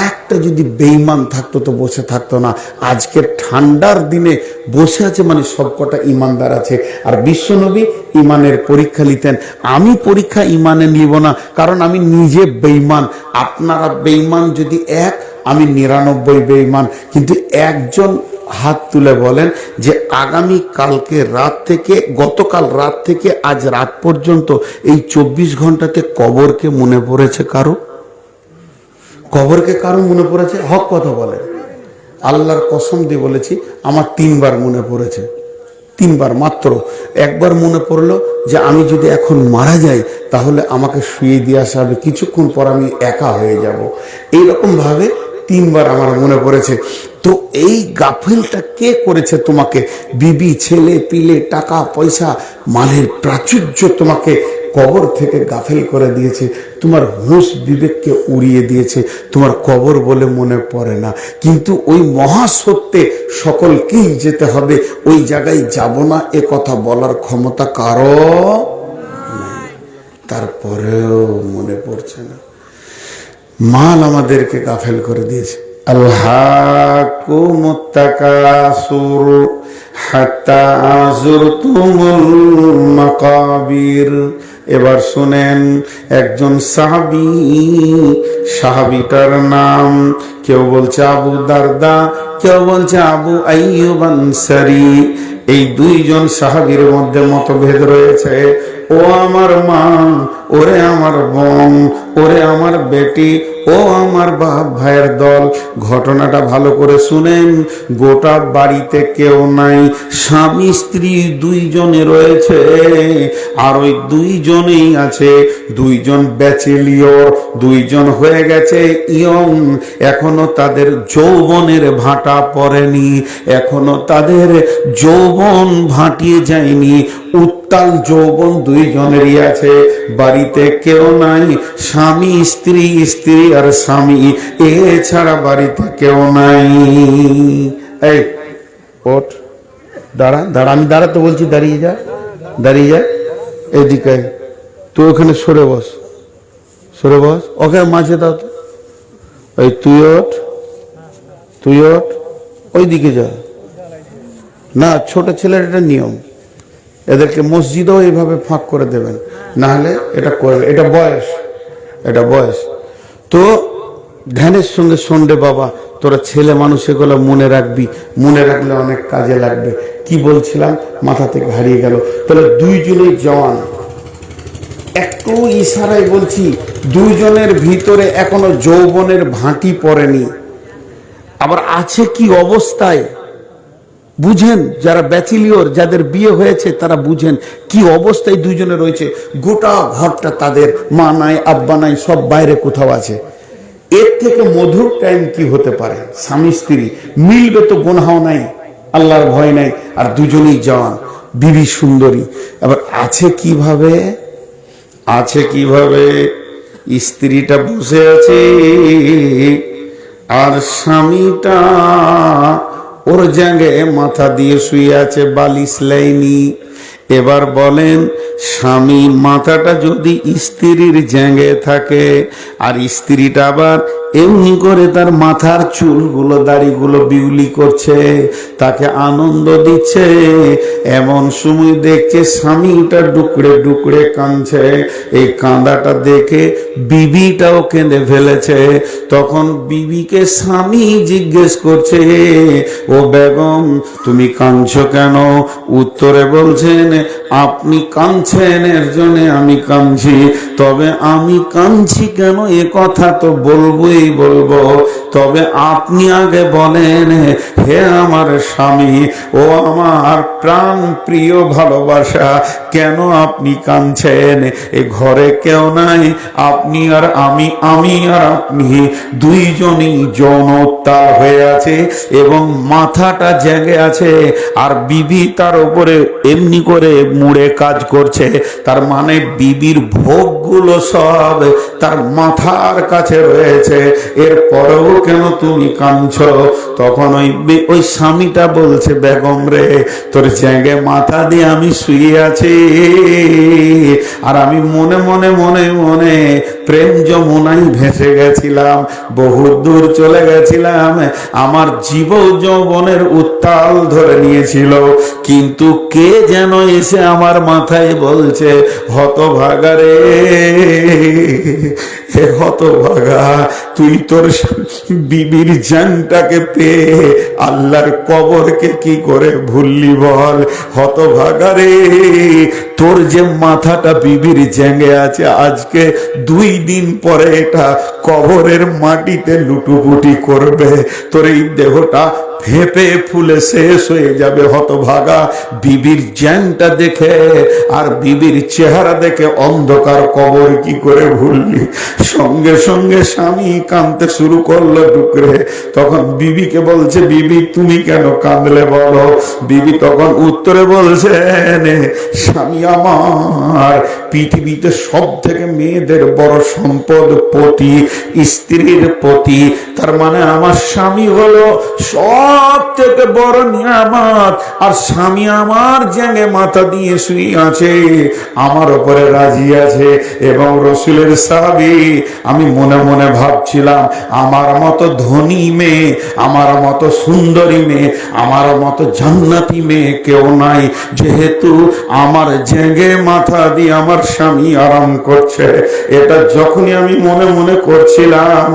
একটা যদি বেঈমান থাকতো তো বসে থাকতো না। আজকে ঠান্ডার দিনে বসে আছে মানে সবকটা ইমানদার আছে। আর বিশ্বনবী ইমানের পরীক্ষা নিতেন। আমি পরীক্ষা ইমানে নিব না, কারণ আমি নিজে বেঈমান। আপনারা বেঈমান যদি এক, আমি 99 বেঈমান। কিন্তু একজন হাত তুলে বলেন যে আগামী কালকে রাত থেকে, গতকাল রাত থেকে আজ রাত পর্যন্ত এই 24 ঘন্টাতে কবরকে মনে পড়েছে কারো? কবরকে কারো মনে পড়েছে? হক কথা বলেন। আল্লাহর কসম দিয়ে বলেছি, আমার 3বার মনে পড়েছে। 3বার মাত্র। একবার মনে পড়লো যে আমি যদি এখন মারা যাই তাহলে আমাকে শুয়ে দিয়ে আসা হবে, কিছুক্ষণ পর আমি একা হয়ে যাব। এইরকম ভাবে 3বার আমার মনে পড়েছে। তো এই গাফিলটা কে করেছে তোমাকে? বিবি, ছেলে পিলে, টাকা পয়সা, মালের প্রাচুর্য তোমাকে কবর থেকে গাফেল করে দিয়েছে। তোমার হুঁশ বিবেককে উড়িয়ে দিয়েছে। তোমার কবর বলে মনে পড়ে না। কিন্তু ওই মহাসত্যে সকলকেই যেতে হবে, ওই জায়গায় যাব না এ কথা বলার ক্ষমতা কারো নেই। তারপরেও মনে পড়ছে না। মাল আমাদেরকে গাফেল করে দিয়েছে। আলহাকুমুত তাকাসুর হাত্তা যুরতুমুল মাকাবির। এবার শুনেন, একজন সাহাবী, সাহাবীটার নাম কেউ বলছে আবু দারদা, কেউ বলছে আবু আইয়ুব আনসারী। এই দুইজন সাহাবীর মধ্যে মতভেদ রয়েছে। ও আমার মা, ওরে আমার বোন, ওরে আমার বেটি, ও আমার বাপ ভাইয়ের দল, ঘটনাটা ভালো করে শুনেন। গোটা বাড়িতে কেউ নাই, স্বামী স্ত্রী দুইজনে রয়েছে, আর ওই দুইজনেই আছে, দুইজন ব্যাচেলিয়র, দুইজন হয়ে গেছে ইয়ং, এখনো তাদের যৌবনের ভাটা পড়েনি, এখনো তাদের যৌবন ভাটিয়ে যায়নি, উত্তাল যৌবন দুইজনেরই আছে। বাড়িতে কেউ নাই, স্বামী স্ত্রী, স্ত্রী আর স্বামী, এছাড়া বাড়িতে কেউ নাই। এই ওঠ, দাঁড়া দাঁড়া, আমি দাঁড়াতে বলছি, দাঁড়িয়ে যা, দাঁড়িয়ে যা, এদিকে তুই ওখানে সরে বস, সরে বস, ওকে মাঝে দাও তো। এই তুই ওঠ, তুই ওঠ, ওইদিকে যা। না, ছোট ছেলের এটা নিয়ম, এদেরকে মসজিদেও এইভাবে ফাঁক করে দেবেন, না হলে এটা করবে, এটা বয়স, এটা বয়স। তো ধ্যানের সঙ্গে শোনরে বাবা, তোরা ছেলে মানুষ, এগুলো মনে রাখবি, মনে রাখলে অনেক কাজে লাগবে। কি বলছিলাম, মাথা থেকে হারিয়ে গেল। তাহলে দুইজনেই জওয়ান, একটু ইশারায় বলছি, দুইজনের ভিতরে এখনো যৌবনের ভাঁটি পড়েনি। আবার আছে কি অবস্থায় বুঝেন, যারা ব্যাচেলিয়র, যাদের বিয়ে হয়েছে তারা বুঝেন কি অবস্থায় দুইজনে রয়েছে। গোটা ঘরটা তাদের, মা নাই, আব্বা নাই, সব বাইরে কোথাও আছে। এর থেকে মধুর টাইম কি হতে পারে? স্বামী স্ত্রী মিলবে তো, গুনাহ নাই, আল্লাহর ভয় নাই, আর দুজনেই জওয়ান, বিবি সুন্দরী। আবার আছে কিভাবে, আছে কিভাবে, স্ত্রীটা বসে আছে আর স্বামীটা ওর জায়গায় মাথা দিয়ে শুয়ে আছে, বালিশ লাইনি। এবার বলেন, স্বামী মাথাটা যদি স্ত্রীর জায়গায় থাকে, আর স্ত্রীটা আবার এমনি করে তার মাথার চুলগুলো, দাড়িগুলো বিউলি করছে, তাকে আনন্দ দিচ্ছে, এমন সময় দেখছে স্বামীটা ডুকরে ডুকরে কাঁদছে। এই কাঁদাটা দেখে বিবিটাও কেঁদে ফেলেছে। তখন বিবিকে স্বামী জিজ্ঞেস করছে, ও বেগম তুমি কাঁদছো কেন? উত্তরে বলছেন, আপনি কাঁদছেন এর জন্য আমি কাঁদছি, তবে আমি কাঁদছি কেন এ কথা তো বলবোই বলবো, তবে আপনি আগে বলেন, হে আমার স্বামী, ও আমার প্রাণ প্রিয় ভালোবাসা, কেন আপনি কাঁদছেন? এ ঘরে কেউ নাই, আপনি আর আমি, আমি আর আপনি দুইজনই যৌনতার হয়ে আছে এবং মাথাটা জেগে আছে, আর বিবি তার উপরে এমনি করে মুড়ে কাজ করছে। তার মানে বিবির ভোগগুলো সব তার মাথার কাছে রয়েছে, এরপরেও কেন তুমি কাঁদছো? তখন ওই স্বামীটা বলছে, বেগম রে, তোর জায়গায় মাথা দিয়ে আমি শুয়ে আছি, আর আমি মনে মনে মনে মনে প্রেম যমুনায় ভেসে গেছিলাম, বহু দূর চলে গেছিলাম, আমার জীব যৌবনের উত্তাল ধরে নিয়েছিল, কিন্তু কে যেন এসে আমার মাথায় বলছে, হতভাগা রে, হে হতভাগা, তুই তোর বিবির জানটাকে পেয়ে আল্লাহর কবরকে কি করে ভুললি বল? হতভাগা রে, তোর যে মাথাটা বিবির জেগে আছে, আজকে 2 দিন পরে এটা কবরের মাটিতে লুটুপুটি করবে, তোর এই দেহটা ফেঁপে ফুলে শেষ হয়ে যাবে। হতভাগা, বিবির জ্যাংটা দেখে আর বিবির চেহারা দেখে অন্ধকার কবর কি করে ভুললি? সঙ্গে সঙ্গে স্বামী কাঁদতে শুরু করলো ডুকরে। তখন বিবিকে বলছে, বিবি তুমি কেন কাঁদলে বলো? বিবি তখন উত্তরে বলছেন, স্বামী আমার পৃথিবীতে সব থেকে মেয়েদের বড় সম্পদ পতি, স্ত্রীর পতি, তার মানে আমার স্বামী হলো সব সব থেকে বড় নিয়ামত। আর স্বামী আমার জেনে মাথা দিয়ে শুয়ে আছে, আমার উপরে রাজি আছে এবং রসুলের সাহাবী। আমি মনে মনে ভাবছিলাম, আমার মতো ধনী মেয়ে, আমার মতো সুন্দরী মেয়ে, আমার মতো জান্নাতি মেয়ে কেউ নাই। যেহেতু আমার জেগে মাথা দিয়ে আমার স্বামী আরাম করছে, এটা যখনই আমি মনে মনে করছিলাম,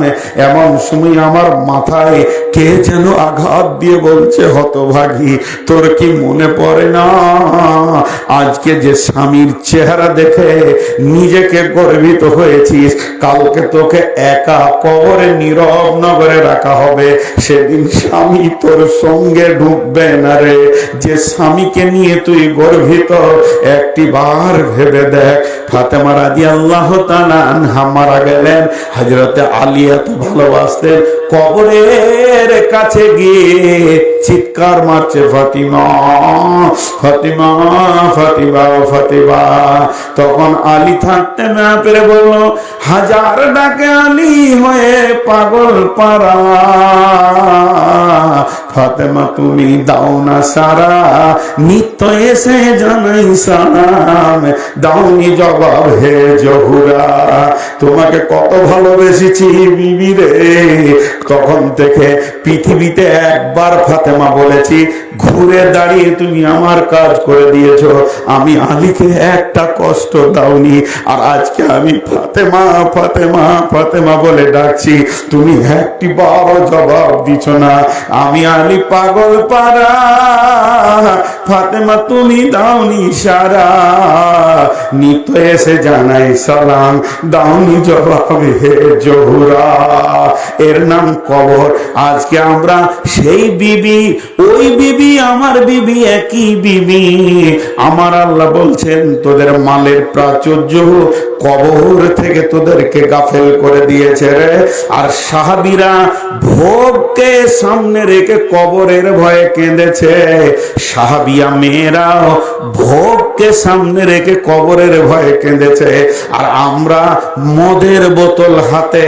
এমন সময় আমার মাথায় কে যেন আঘাত দিয়ে বলছে, হতভাগী, তোর কি মনে পড়ে না আজকে যে স্বামীর চেহারা দেখে নিজেকে গর্বিত হয়েছিস, কালকে তোকে একা কবরে নীরব নগরে রাখা হবে, সেদিন স্বামী তোর সঙ্গে ঢুকবে না রে। যে স্বামীকে নিয়ে তুই গর্বিত, একটি বার ভেবে দেখ। ফাতেমা রাদিয়াল্লাহু তাআলা আনহা মারা গেলেন, হযরতে আলী এত ভালোবাসতেন, কবরের কাছে গিয়ে চিৎকার মারছে, ফাতিমা ফাতিমা ফাতিমা ফাতিমা। তখন আলী থাকতে না পেরে বলল, হাজার ডাকে আলী হয়ে পাগল পারা, ফাতেমা তুমি দাও না সারা, নিত্য এসে জানাই সালাম, দাওনি জবাব হে জহুরা। তোমাকে কত ভালোবেসেছি বিবি রে। তখন থেকে পৃথিবীতে একবার ফাতেমা বলেছি, ঘুরে দাঁড়িয়ে তুমি আমার কাজ করে দিয়েছো, আমি আলীকে একটা কষ্ট দাওনি। আর আজকে আমি ফাতেমা ফাতেমা ফাতেমা বলে ডাকছি, তুমি একটি বড় জবাব দিছ না। আমি আলী পাগল পারা, ফাতেমা তুমি দাওনি সারা, নিত্য এসে জানাই সালাম, দাওনি জবাব হে জহুরা। এর নাম কবর। আজকে আমরা সেই বিবি, ওই বিবি আমার বিবি, একই বিবি। আমার আল্লাহ বলছেন, তোদের মালের প্রাচুর্য কবর থেকে তোদেরকে গাফেল করে দিয়েছে রে। আর সাহাবীরা ভোগকে সামনে রেখে কবরের ভয়ে কেঁদেছে, সাহাবিয়া মেয়েরাও ভোগকে সামনে রেখে কবরের ভয়ে কেঁদেছে। আর আমরা মদের বোতল হাতে,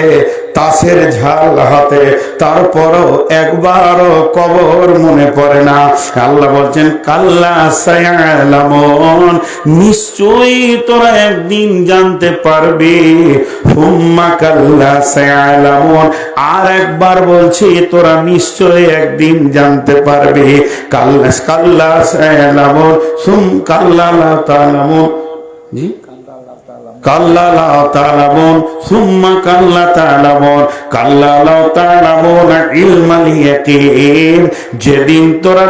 তাসের ঝাল হাতে, তারপরও একবারও কবর মনে পড়ে না। আল্লাহ বলছেন, কাল্লা সায়ালামুন, নিশ্চয়ই তোরা একদিন জানতে পারবি। হুম্মা কাল্লা সায়ালামুন, আর একবার বলছি, তোরা নিশ্চয়ই একদিন জানতে পারবি। কাল্লা কাল্লা সায়ালামুন, সুম কাল্লা লা তালামুন, জি কাল্লা লা তালামুন, সুম্মা কাল্লা তালামুন, কাল্লা লা তালামুন ইলমাল ইয়াকিন। যেদিন তোরা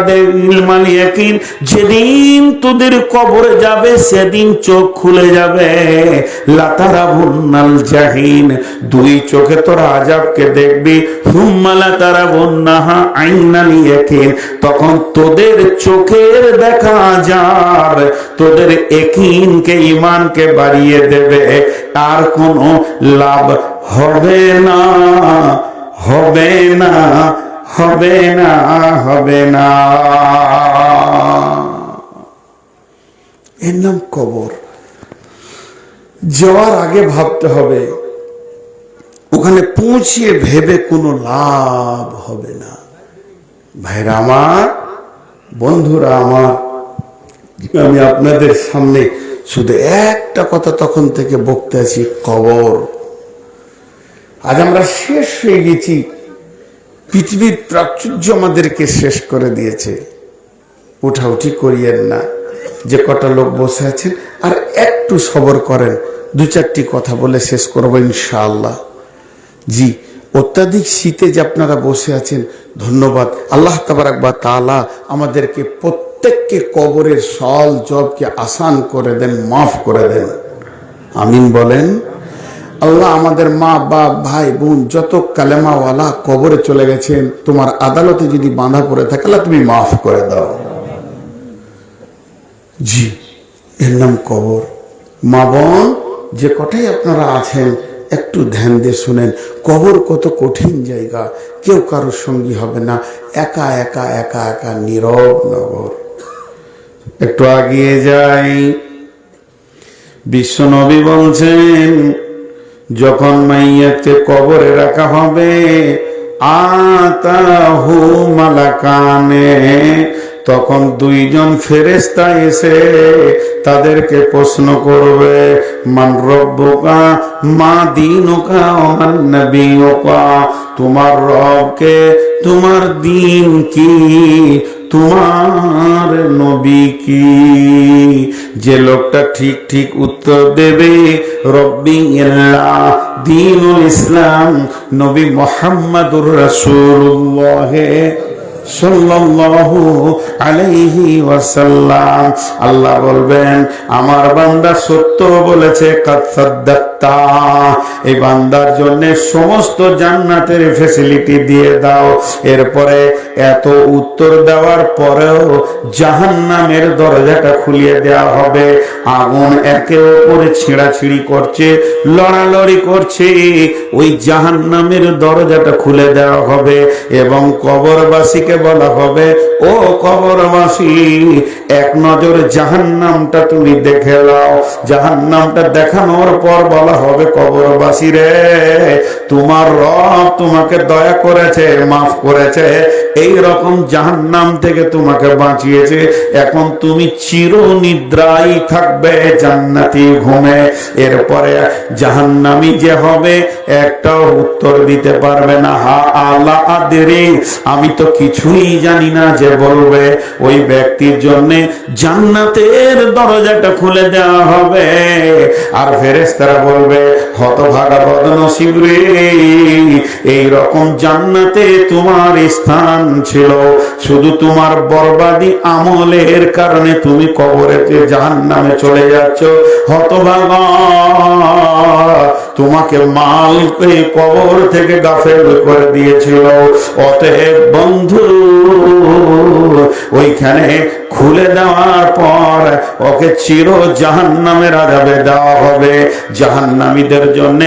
ইলমাল ইয়াকিন, যেদিন তোদের কবরে যাবে, সেদিন চোখ খুলে যাবে। লা তারাবুন্নাল জাহিন, দুই চোখে তোরা আযাবকে দেখবি। সুম্মা লা তারাবুন্নাহা আইনাল ইয়াকিন, তখন তোদের চোখের দেখা আযাব তোদের ইয়াকিনকে, ঈমানকে বাড়িয়ে দেবে। আর কোনো লাভ হবে না, হবে না, হবে না, হবে না। এর নাম কবর। যাওয়ার আগে ভাবতে হবে, ওখানে পৌঁছিয়ে ভেবে কোনো লাভ হবে না। ভাইরা আমার, বন্ধুরা আমার, আমি আপনাদের সামনে শুধু একটা কথা তখন থেকে বলতে আছি, কবর। আজ আমরা শেষ হয়ে গেছি, পৃথিবীর প্রাচুর্য আমাদেরকে শেষ করে দিয়েছে। উঠাউঠি করিয়েন না, যে কটা লোক বসে আছেন আর একটু সবর করেন, দু চারটি কথা বলে শেষ করবো ইনশাআল্লাহ। জি, অত্যাধিক শীতে যে আপনারা বসে আছেন, ধন্যবাদ। আল্লাহ তাবারাক ওয়া তাআলা আমাদেরকে প্রত্যেককে কবরের সওয়াল জবাবকে আসান করে দেন, মাফ করে দেন, আমিন বলেন। আল্লাহ আমাদের মা বাপ ভাই বোন যত কালেমাওয়ালা কবরে চলে গেছেন, তোমার আদালতে যদি বাঁধা পড়ে থাকে, আল্লাহ তুমি মাফ করে দাও। জি, এর নাম কবর। মা বোন যে কটাই আপনারা আছেন, একটু ধ্যান দিয়ে শুনেন, কবর কত কঠিন জায়গা। কেউ কারোর সঙ্গী হবে না, একা একা একা একা নীরব নগর। একটু আগিয়ে যাই, বিশ্বনবী বলছেন, যখন মাইয়াকে কবরে রাখা হবে, আতাহু মালাকানে, তখন দুইজন ফেরেশতা এসে তাদেরকে প্রশ্ন করবে, মান রব্বুকা মা দীনুকা ওয়া মান নাবিয়ুকা, তোমার রবকে, তোমার দ্বীন কি, তোমার নবী কি। যে লোকটা ঠিক ঠিক উত্তর দেবে রব্বি আল্লাহ দ্বীনুল ইসলাম, নবী মুহাম্মাদুর রাসূলুল্লাহ সাল্লাল্লাহু আলাইহি ওয়াসাল্লাম, আল্লাহ বলবেন আমার বান্দা সত্য বলেছে, কাদ সাদ্দাক্তা, এই বান্দার জন্য সমস্ত জান্নাতের ফ্যাসিলিটি দিয়ে দাও। এরপরে এত উত্তর দেওয়ার পরেও জাহান্নামের দরজাটা খুলিয়ে দেওয়া হবে। আগুন একে অপরে ছিঁড়াছিঁড়ি করছে, লড়ালড়ি করছে, ওই জাহান্নামের দরজাটা খুলে দেওয়া হবে এবং কবরবাসীকে বলা হবে, ও কবরবাসী, এক নজর জাহান্নামটা তুমি দেখে নাও। জাহান্নামটা দেখানোর পর বলা হবে, কবরবাসী রে, তোমার রব তোমাকে দয়া করেছে, মাফ করেছে, এই রকম জাহান্নাম থেকে তোমাকে বাঁচিয়েছে, এখন তুমি চিরনিদ্রায় থাকবে জান্নাতি ঘুমে। এরপরে জাহান্নামী যে হবে একটাও উত্তর দিতে পারবে না, হা আলা আদরি, আমি তো কিছুই জানি না, যে বলবে ওই ব্যক্তির জন্য জান্নাতের দরজাটা খুলে দেওয়া হবে। আর ফেরেশতারা বলবে, হতভাগা বদনসিব রে, এই রকম জান্নাতে তোমার স্থান ছিল, শুধু তোমার বরবাদি আমলের কারণে তুমি কবরেতে জাহান্নামে চলে যাচ্ছ। হতভাগা, তোমাকে মালকে কবর থেকে গাফেল করে দিয়েছিল। অতএব বন্ধু, ওইখানে খুলে দেওয়ার পর ওকে চির জাহান্নামের আযাবে দেওয়া হবে। জাহান্নামীদের জন্য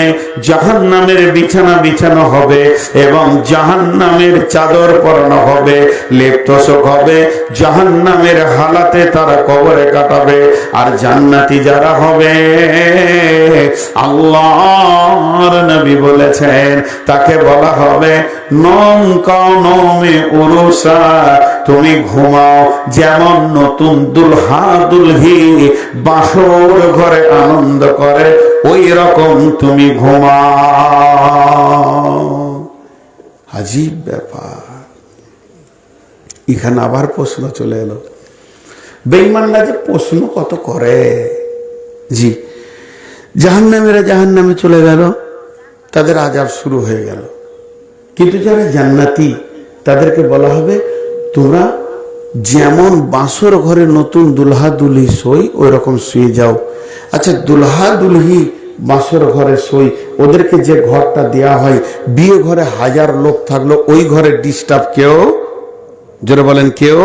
জাহান্নামের বিছানা বিছানো হবে এবং জাহান্নামের চাদর পরানো হবে, লেপ তোশক হবে, জাহান্নামের হালাতে তারা কবরে কাটাবে। আর জান্নাতি যারা হবে, আল্লাহর নবী বলেছেন, তাকে বলা হবে, নম কানমে উরুসা, তুমি ঘুমাও যেমন নতুন দুলহা দুলহি বাসর ঘরে আনন্দ করে, ওই রকম তুমি ঘুমাও। আজীব ব্যাপার। এখানে আবার প্রশ্ন চলে এলো, বেঈমানরা যে প্রশ্ন কত করে। জি, জাহান্নামীরা জাহান্নামে চলে গেল, তাদের আযাব শুরু হয়ে গেল, কিন্তু যারা জান্নাতি তাদেরকে বলা হবে, তোমরা যেমন বাসর ঘরে নতুন দুলহা দুলহি সই, ওই রকম শুয়ে যাও। আচ্ছা, দুলহা দুলহি বাসর ঘরে সই, ওদেরকে যে ঘরটা দেয়া হয়, বিয়ে ঘরে 1000 লোক থাকলো, ওই ঘরে ডিস্টার্ব কেউ, জোরে বলেন, কেউ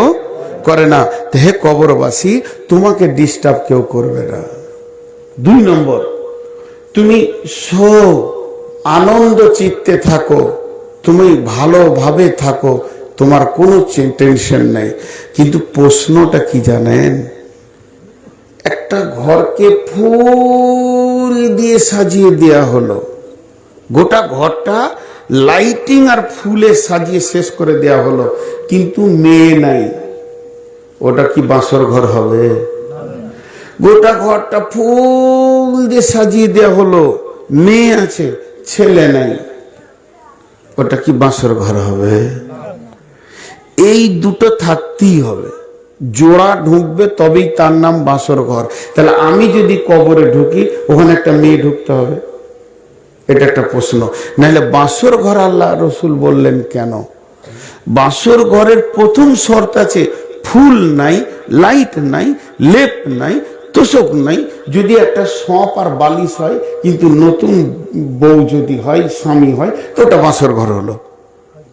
করে না। তো হে কবরবাসী, তোমাকে ডিস্টার্ব কেউ করবে না। 2 নম্বর, তুমি আনন্দ চিত্তে থাকো, তুমি ভালোভাবে থাকো, তোমার কোনো টেনশন নাই। কিন্তু প্রশ্নটা কি জানেন, একটা ঘরকে ফুল দিয়ে সাজিয়ে দেয়া হলো, গোটা ঘরটা লাইটিং আর ফুলে সাজিয়ে শেষ করে দেয়া হলো, কিন্তু মেয়ে নাই, ওটা কি বাসর ঘর হবে? গোটা ঘরটা ফুল দিয়ে সাজিয়ে দেয়া হলো, মেয়ে আছে, ছেলে নাই, ওটা কি বাসর ঘর হবে? এই দুটো থাকতেই হবে, জোড়া ঢুকবে তবেই তার নাম বাসর ঘর। তাহলে আমি যদি কবরে ঢুকি, ওখানে একটা মেয়ে ঢুকতে হবে, এটা একটা প্রশ্ন। নাহলে বাসর ঘর আল্লাহ রসুল বললেন কেন? বাসর ঘরের প্রথম শর্ত আছে, ফুল নাই, লাইট নাই, লেপ নাই, তোষক নাই। যদি একটা সঁপ আর বালিশ হয়, কিন্তু নতুন বউ যদি হয়, স্বামী হয়, তো ওটা বাসর ঘর হলো।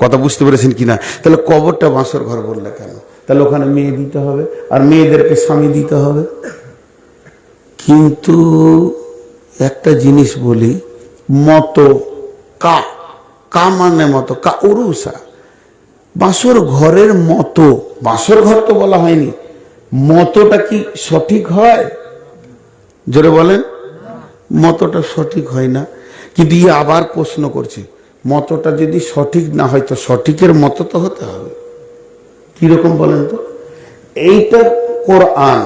কথা বুঝতে পেরেছেন কিনা? তাহলে কবরটা বাসর ঘর বললে কেন? তাহলে ওখানে মেয়ে দিতে হবে, আর মেয়েদেরকে স্বামী দিতে হবে। কিন্তু একটা জিনিস বলি, মতো কা মানে মতো, কা উরুসা, বাসর ঘরের মতো, বাসর ঘর তো বলা হয়নি, মতোটা কি সঠিক হয়? জোরে বলেন, মতোটা সঠিক হয় না। কিন্তু আবার প্রশ্ন করছে, মতটা যদি সঠিক না হয় তো সঠিকের মতো তো হতে হবে। কিরকম বলেন তো? এইটা কোরআন,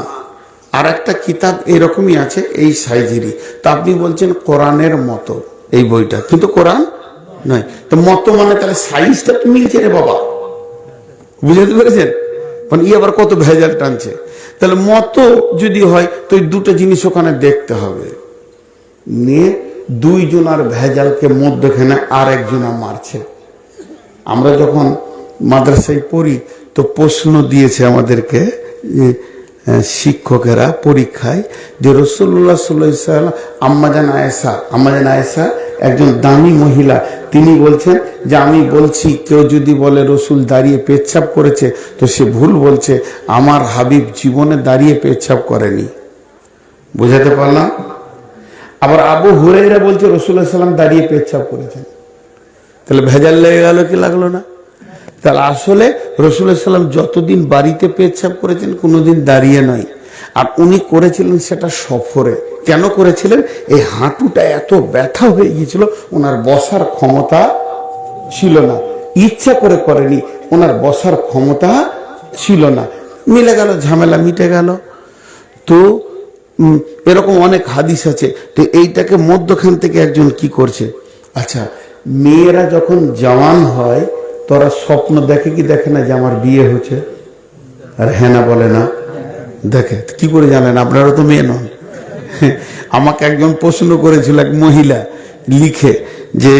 আর একটা কিতাব এরকমই আছে এই সাইজেরই, তা আপনি বলছেন কোরআনের মতো এই বইটা, কিন্তু কোরআন নয়। তো মতো মানে তাহলে সাইজটা তো মিলছে রে বাবা, বুঝতে পেরেছেন? মানে আবার কত ভেজাল টানছে। তাহলে মতো যদি হয় তো এই দুটো জিনিস ওখানে দেখতে হবে। নিয়ে দুইজনার ভেজালকে মধ্যখানে আর একজনা মারছে। আমরা যখন মাদ্রাসায় পড়ি তো প্রশ্ন দিয়েছে আমাদেরকে শিক্ষকেরা পরীক্ষায়, যে রাসূলুল্লাহ সাল্লাল্লাহু আলাইহি ওয়াসাল্লাম আম্মাজান আয়েশা একজন দামি মহিলা, তিনি বলছেন যে আমি বলছি কেউ যদি বলে রসুল দাঁড়িয়ে পেচ্ছাপ করেছে তো সে ভুল বলছে, আমার হাবিব জীবনে দাঁড়িয়ে পেচ্ছাপ করেনি। বুঝাতে পারলাম? আবার আবু হুরায়রা বলছে রাসূলুল্লাহ সাল্লাল্লাহু আলাইহি ওয়াসাল্লাম দাঁড়িয়ে পেচ্ছাপ করেছেন। তাহলে ভেজাল লেগে গেল কি লাগলো না? তাহলে আসলে রাসূলুল্লাহ সাল্লাল্লাহু আলাইহি ওয়াসাল্লাম যতদিন বাড়িতে পেচ্ছাপ করেছেন কোনোদিন দাঁড়িয়ে নয়, আর উনি করেছিলেন সেটা সফরে। কেন করেছিলেন? এই হাঁটুটা এত ব্যথা হয়ে গিয়েছিল, ওনার বসার ক্ষমতা ছিল না। ইচ্ছা করে করেনি, ওনার বসার ক্ষমতা ছিল না। মিলে গেল, ঝামেলা মিটে গেল। তো এরকম অনেক হাদিস আছে। তো এইটাকে মধ্যখান থেকে একজন কি করছে, আচ্ছা মেয়েরা যখন জওয়ান হয় তোরা স্বপ্ন দেখে কি দেখে না যে আমার বিয়ে হচ্ছে? আর হ্যাঁ না বলে না? দেখে। কি করে জানেন? আপনারা তো মেয়ে নন। আমাকে একজন প্রশ্ন করেছিল, এক মহিলা লিখে, যে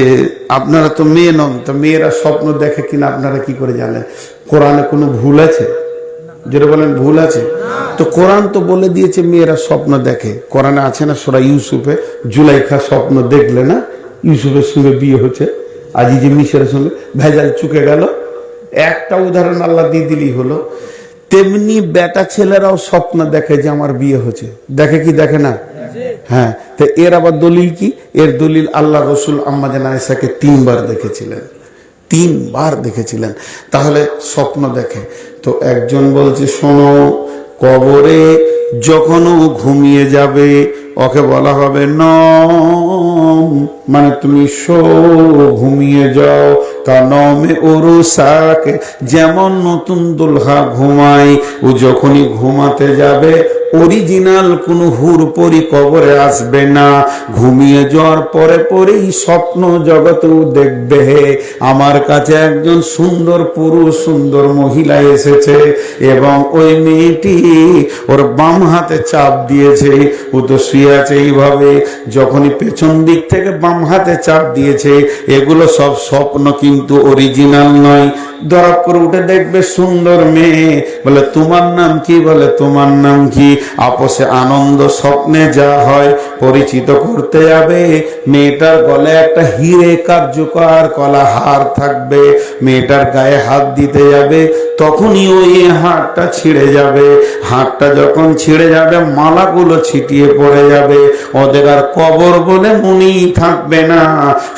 আপনারা তো মেয়ে নন, তো মেয়েরা স্বপ্ন দেখে কিনা আপনারা কি করে জানেন? কোরআনে কোনো ভুল আছে? যেটা বলেন ভুল আছে? তো কোরআন তো বলে দিয়েছে মেয়েরা স্বপ্ন দেখে। কোরআনে আছে না সূরা ইউসুফে, জুলাইখা স্বপ্ন দেখলে না ইউসুফের সঙ্গে বিয়ে হচ্ছে, আজিজে মিশরের সঙ্গে, ভেজাল চুকে গেল। একটা উদাহরণ আল্লাহ দিয়ে দিলেই হলো। তেমনি বেটা ছেলেরাও স্বপ্ন দেখে যে আমার বিয়ে হচ্ছে, দেখে কি দেখে না? হ্যাঁ। তো এর আবার দলিল কি? এর দলিল আল্লাহ রসুল আম্মাজান আয়েশাকে 3 বার দেখেছিলেন, 3 বার দেখেছিলেন। তাহলে স্বপ্ন দেখে। তো একজন বলছে শোনো, কবরে যখন ও ঘুমিয়ে যাবে ওকে বলা হবে নম, মানে তুমি শো, ঘুমিয়ে যাও। কানমে ওরুসাকে, যেমন নতুন দুলহা ঘুমায়, ও যখনই ঘুমাতে যাবে অরিজিনাল কোন হুরপরি কবরে আসবে না। ঘুমিয়ে যাওয়ার পরে পরেই স্বপ্ন জগতেও দেখবে আমার কাছে একজন সুন্দর পুরুষ, সুন্দর মহিলা এসেছে এবং ওই মেয়েটি ওর বাম হাতে চাপ দিয়েছে, ও তো শুয়ে আছে এইভাবে, যখনই পেছন দিক থেকে বাম হাতে চাপ দিয়েছে। এগুলো সব স্বপ্ন, কিন্তু অরিজিনাল নয়। ধরা করে উঠে দেখবে সুন্দর মেয়ে, বলে তোমার নাম কি? বলে তোমার নাম কি? আপসে আনন্দ স্বপ্নে যা হয় পরিচিত করতে যাবে। মেয়েটার গলে একটা হিরে কার্যকর কলা হার থাকবে, মেয়েটার গায়ে হাত দিতে যাবে, তখনই ওই হারটা ছিঁড়ে যাবে। হারটা যখন ছিঁড়ে যাবে মালাগুলো ছিটিয়ে পড়ে যাবে, ওদের আর কবর বলে মনেই থাকবে না,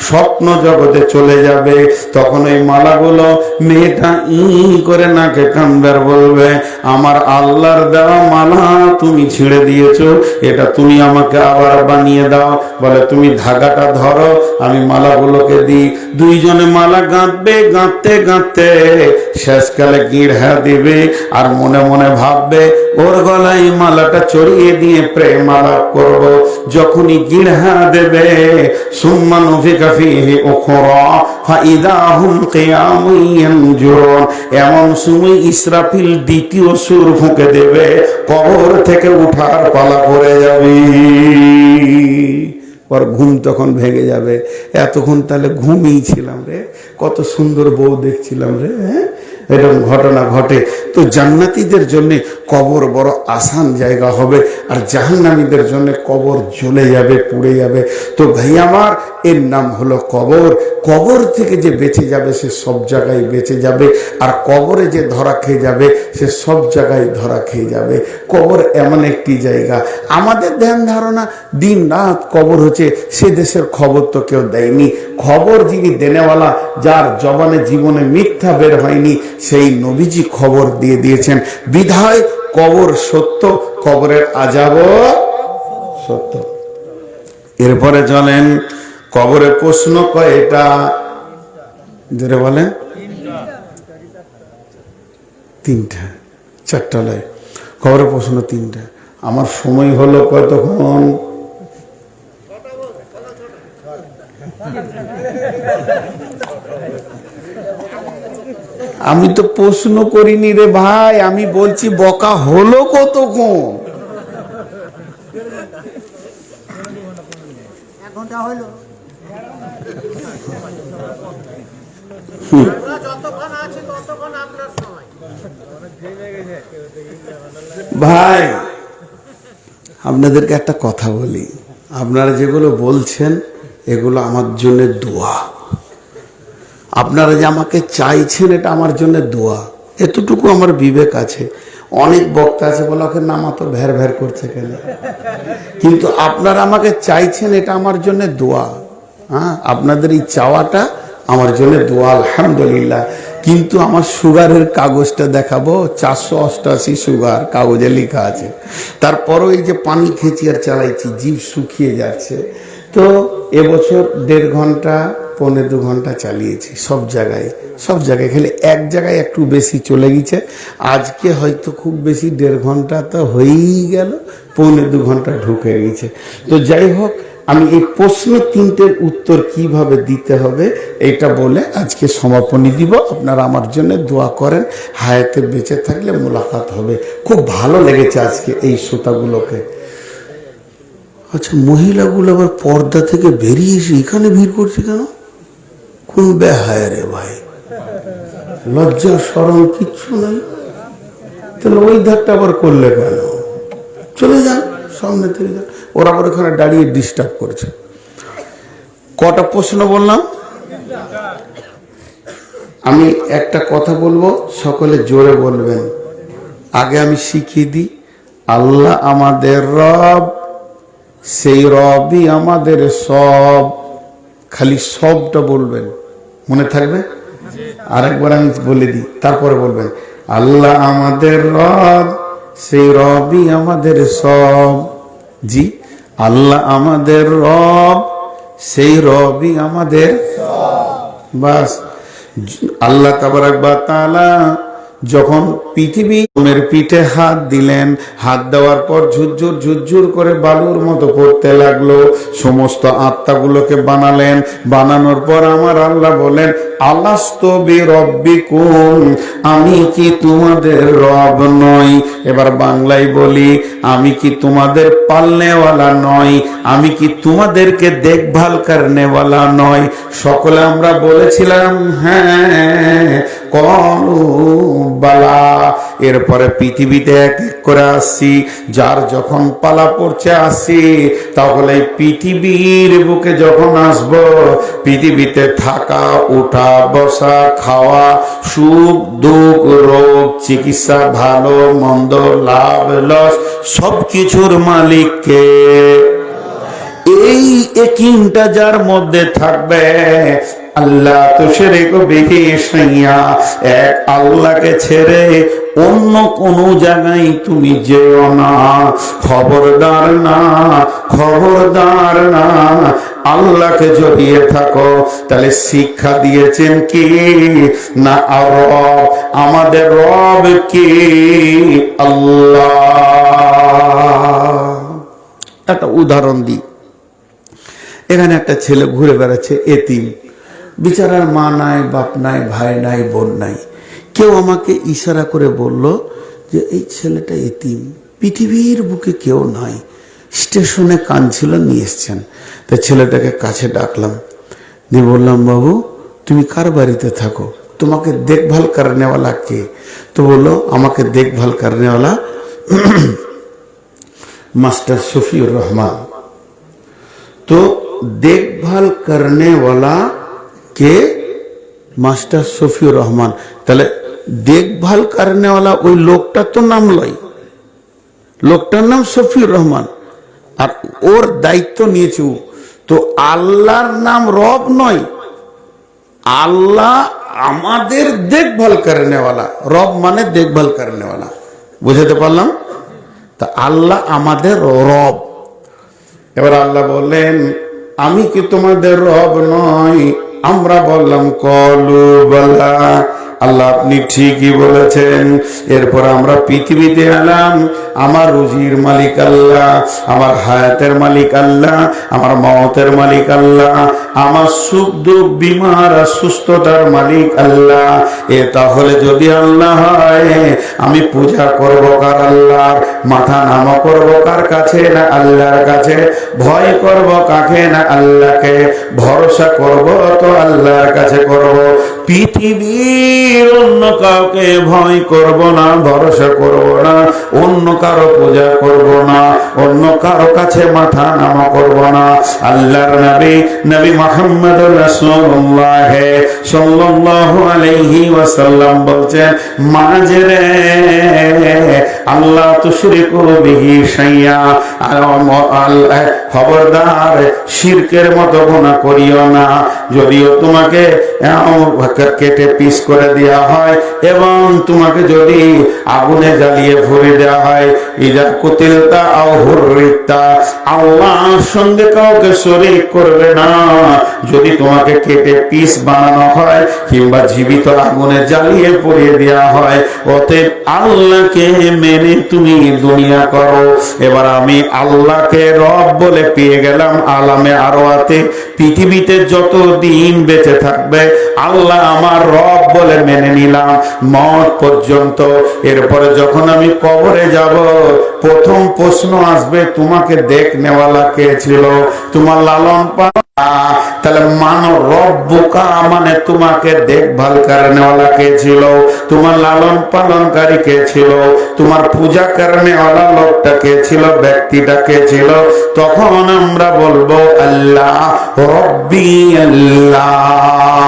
স্বপ্ন জগতে চলে যাবে। তখন ওই মালাগুলো মেয়েটা করে নাকে কানবার বলবে, আমার আল্লাহর দেওয়া মালা তুমি ছিঁড়ে দিয়েছো, এটা তুমি আমাকে আবার বানিয়ে দাও। বলে তুমি ধাগাটা ধরো, আমি মালাগুলোকে দিই। দুইজনে মালা গাঁথবে, গাঁথতে গাঁথতে শেষকালে গিঁড়া দিবে, আর মনে মনে ভাববে ওর গলায় মালাটা চড়িয়ে দিয়ে প্রেম আলাপ করবো। যখনই গিঁড়া দেবে সুম্মা নুফিকা ফীহি উখরা ফাইদা হুম কিয়ামুন ইয়ানজুরুন, এমন সময় ইসরাফিল দ্বিতীয় সুর ফুঁকে দেবে, কবর থেকে উঠার পালা পড়ে যাবে। ওর ঘুম তখন ভেঙে যাবে। এতক্ষণ তাহলে ঘুমিয়ে ছিলাম রে, কত সুন্দর বউ দেখছিলাম রে। হ্যাঁ, এরকম ঘটনা ঘটে। তো জান্নাতীদের জন্য কবর বড় আসান জায়গা হবে, আর জাহান্নামীদের জন্য কবর জ্বলে যাবে, পুড়ে যাবে। তো ভাই আমার, এর নাম হলো কবর। কবর থেকে যে বেঁচে যাবে সে সব জায়গায় বেঁচে যাবে, আর কবরে যে ধরা খেয়ে যাবে সে সব জায়গায় ধরা খেয়ে যাবে। কবর এমন একটি জায়গা, আমাদের ধ্যান ধারণা দিন রাত কবর হচ্ছে, সে দেশের খবর তো কেউ দেয়নি। খবর যিনি দেনেওয়ালা, যার জবানে জীবনে মিথ্যা বের হয়নি, সেই নবীজি খবর দিয়ে দিয়েছেন। বিধায় কবর সত্য, কবরের আযাবও সত্য। এরপরে চলেন, কবরে প্রশ্ন কয়টা? জোরে বলেন। তিনটা, চারটা লয়, খবরের প্রশ্ন তিনটা। আমার সময় হলো কতক্ষণ? আমি তো প্রশ্ন করিনি রে ভাই, আমি বলছি বকা হলো কতক্ষণ? ভাই আপনাদেরকে একটা কথা বলি, আপনারা যেগুলো বলছেন এগুলো আমার জন্য দোয়া। আপনারা যে আমাকে চাইছেন এটা আমার জন্য দোয়া, এতটুকু আমার বিবেক আছে। অনেক বক্তা আছে বলে ওকে নামা তো ভ্যার ভ্যার করছে কেন, কিন্তু আপনারা আমাকে চাইছেন এটা আমার জন্য দোয়া। হ্যাঁ, আপনাদের এই চাওয়াটা আমার জন্য দোয়া, আলহামদুলিল্লাহ। কিন্তু আমার সুগারের কাগজটা দেখাবো, 488 সুগার কাগজে লেখা আছে। তারপরও এই যে পানি খেয়েছি আর চালাইছি, জিভ শুকিয়ে যাচ্ছে। তো এবছর 1.5 ঘন্টা 1.25 ঘন্টা চালিয়েছি সব জায়গায় খেলে এক জায়গায় একটু বেশি চলে গেছে। আজকে হয়তো খুব বেশি 1.5 ঘন্টা তো হয়েই গেল, 1.25 ঘন্টা ঢুকে গেছে। তো যাই হোক, আমি এই প্রশ্ন তিনটের উত্তর কিভাবে দিতে হবে এটা বলে আজকে সমাপনী দিব। আপনারা আমার জন্য দোয়া করেন, হায়াতে বেঁচে থাকলে মোলাকাত হবে। খুব ভালো লেগেছে আজকে এই শ্রোতাগুলোকে। আচ্ছা, মহিলাগুলো আবার পর্দা থেকে বেরিয়ে এসে এখানে ভিড় করছে কেন? কোন বেহায় রে ভাই, লজ্জা শরম কিচ্ছু নাই। তাহলে ওই ধারটা আবার করলে কেন? চলে যান, সামনে থেকে যান। ওরা আবার ওখানে দাঁড়িয়ে ডিস্টার্ব করছে। কটা প্রশ্ন বললাম? আমি একটা কথা বলবো, সকলে জোরে বলবেন। আগে আমি শিখিয়ে দিই, আল্লাহ আমাদের রব, সেই রবই আমাদের সব। খালি সবটা বলবেন, মনে থাকবে। আরেকবার আমি বলে দিই, তারপরে বলবেন, আল্লাহ আমাদের রব, সেই রবই আমাদের সব। জি, আল্লাহ আমাদের রব, সেই রবই আমাদের বাস। আল্লাহ তাবারাক ওয়া তাআলা যখন পৃথিবীর পিঠে হাত দিলেন, হাত দেওয়ার পর ঝুরঝুর ঝুরঝুর করে বালুর মতো পড়তে লাগলো। সমস্ত আত্মাগুলোকে বানালেন। বানানোর পর আমার আল্লাহ বলেন, আলাস্তু বিরব্বিকুম, আমি কি তোমাদের রব নই? এবার বাংলায় বলি, আমি কি তোমাদের পালনেওয়ালা নই? আমি কি তোমাদেরকে দেখভাল করনেওয়ালা নই? সকলে আমরা বলেছিলাম হ্যাঁ। কলু বালা। এরপরে পৃথিবীতে এক এক করে আসছি, যার যখন পালা পড়ছে আসি। তাহলে পৃথিবীর বুকে যখন আসব, পৃথিবীতে থাকা, উঠা, বসা, খাওয়া, সুখ দুঃখ, রোগ, চিকিৎসা, ভালো মন্দ, লাভ লস, সবকিছুর মালিককে। এই একিনটা যার মধ্যে থাকবে, আল্লাহ তুশরিকু বিহি শাইয়া, এক আল্লাহকে ছেড়ে অন্য কোন জায়গায় তুমি যেও না। খবরদার না, খবরদার না। আল্লাহকে জড়িয়ে থাকো। তাহলে শিক্ষা দিয়েছেন কি না? রব, আমাদের রব কি? আল্লাহ। একটা উদাহরণ দিই। এখানে একটা ছেলে ঘুরে বেড়াচ্ছে, এতিম, বিচারার মা নাই, বাপ নাই, ভাই নাই, বোন নাই। কেউ আমাকে ইশারা করে বলল যে এই ছেলেটা এতিম, পৃথিবীর বুকে কেউ নাই। স্টেশনে কাঁদছিল, নিয়ে এসছেন। তো ছেলেটাকে কাছে ডাকলাম, দিয়ে বললাম, বাবু তুমি কার বাড়িতে থাকো? তোমাকে দেখভাল করনেওয়ালা কে? তো বললো, আমাকে দেখভাল করনেওয়ালা মাস্টার শফিউর রহমান। तो देखभाल करने वाला के मास्टर शफिउर रहमान। তাহলে देखभाल करने वाला ওই লোকটা তো নাম লয়, লোকটার নাম শফিউর রহমান, আর ওর দায়িত্ব নিয়েছে। তো আল্লাহর নাম রব নয়, আল্লাহ আমাদের দেখভাল करने वाला। রব মানে দেখভাল करने वाला, বুঝাতে পারলাম? তা আল্লাহ আমাদের রব। এবার আল্লাহ বললেন, আমি কি তোমাদের রব নই? আমরা বললাম কলু বলা, আল্লাহ আপনি ঠিকই বলেছেন। এরপর আমরা পৃথিবীতে এলাম, আমার রুজির মালিক আল্লাহ, আমার হায়াতের মালিক আল্লাহ, আমার মওতের মালিক আল্লাহ, আমার সুখ দুঃখ বিমার সুস্থতার মালিক আল্লাহ। এ তাহলে যদি আল্লাহ হয়, আমি পূজা করব কার? আল্লাহর। মাথা নামা করব কার কাছে? না আল্লাহর কাছে। ভয় করব কাকে? না আল্লাহকে। ভরসা করব তো আল্লাহর কাছে করব। পৃথিবীর অন্য কাউকে ভয় করব না, ভরসা করব না, অন্য কারো পূজা করব না, অন্য কারো কাছে মাথা নামা করব না। আল্লাহর নবী নবী মুহাম্মদুর রাসূলুল্লাহ সাল্লাল্লাহু আলাইহি ওয়াসাল্লাম বলছেন, মাজরে আল্লাহ তুশরিকু বিহি শাইয়া, খবরদার শিরকের মতো গুনাহ করিও না। যদিও তোমাকে কেটে পিস করে দেওয়া হয় এবং তোমাকে যদি আগুনে জ্বালিয়ে ভরে দেওয়া হয়, ইজা কুতিলতা আও হুররিতা, আল্লাহর সঙ্গে কাউকে শরীক করবে না। যদি তোমাকে কেটে পিস বানানো হয় কিংবা জীবিত আগুনে জ্বালিয়ে পুড়িয়ে দেওয়া হয়, অতএব আল্লাহকে মেনে তুমি দুনিয়া করো। এবার আমি আল্লাহকে রব বলে পেয়ে গেলাম আলামে আরওয়াতে। পৃথিবীতে যত দিন বেঁচে থাকবে আল্লাহ আমার রব বলে মেনে নিলাম মওত পর্যন্ত। এরপরে যখন আমি কবরে যাব, প্রথম প্রশ্ন আসবে, তোমাকে দেখনেওয়ালা কে ছিল? তোমার লালন পালন। তাহলে মানো রব্বুকা মানে তোমাকে দেখভাল করেনেওয়ালা কে ছিল? তোমার লালন পালনকারী কে ছিল? তোমার পূজা করেনেওয়ালা লোকটা কে ছিল? ব্যক্তিটা কে ছিল? তখন আমরা বলবো আল্লাহ রব্বি আল্লাহ।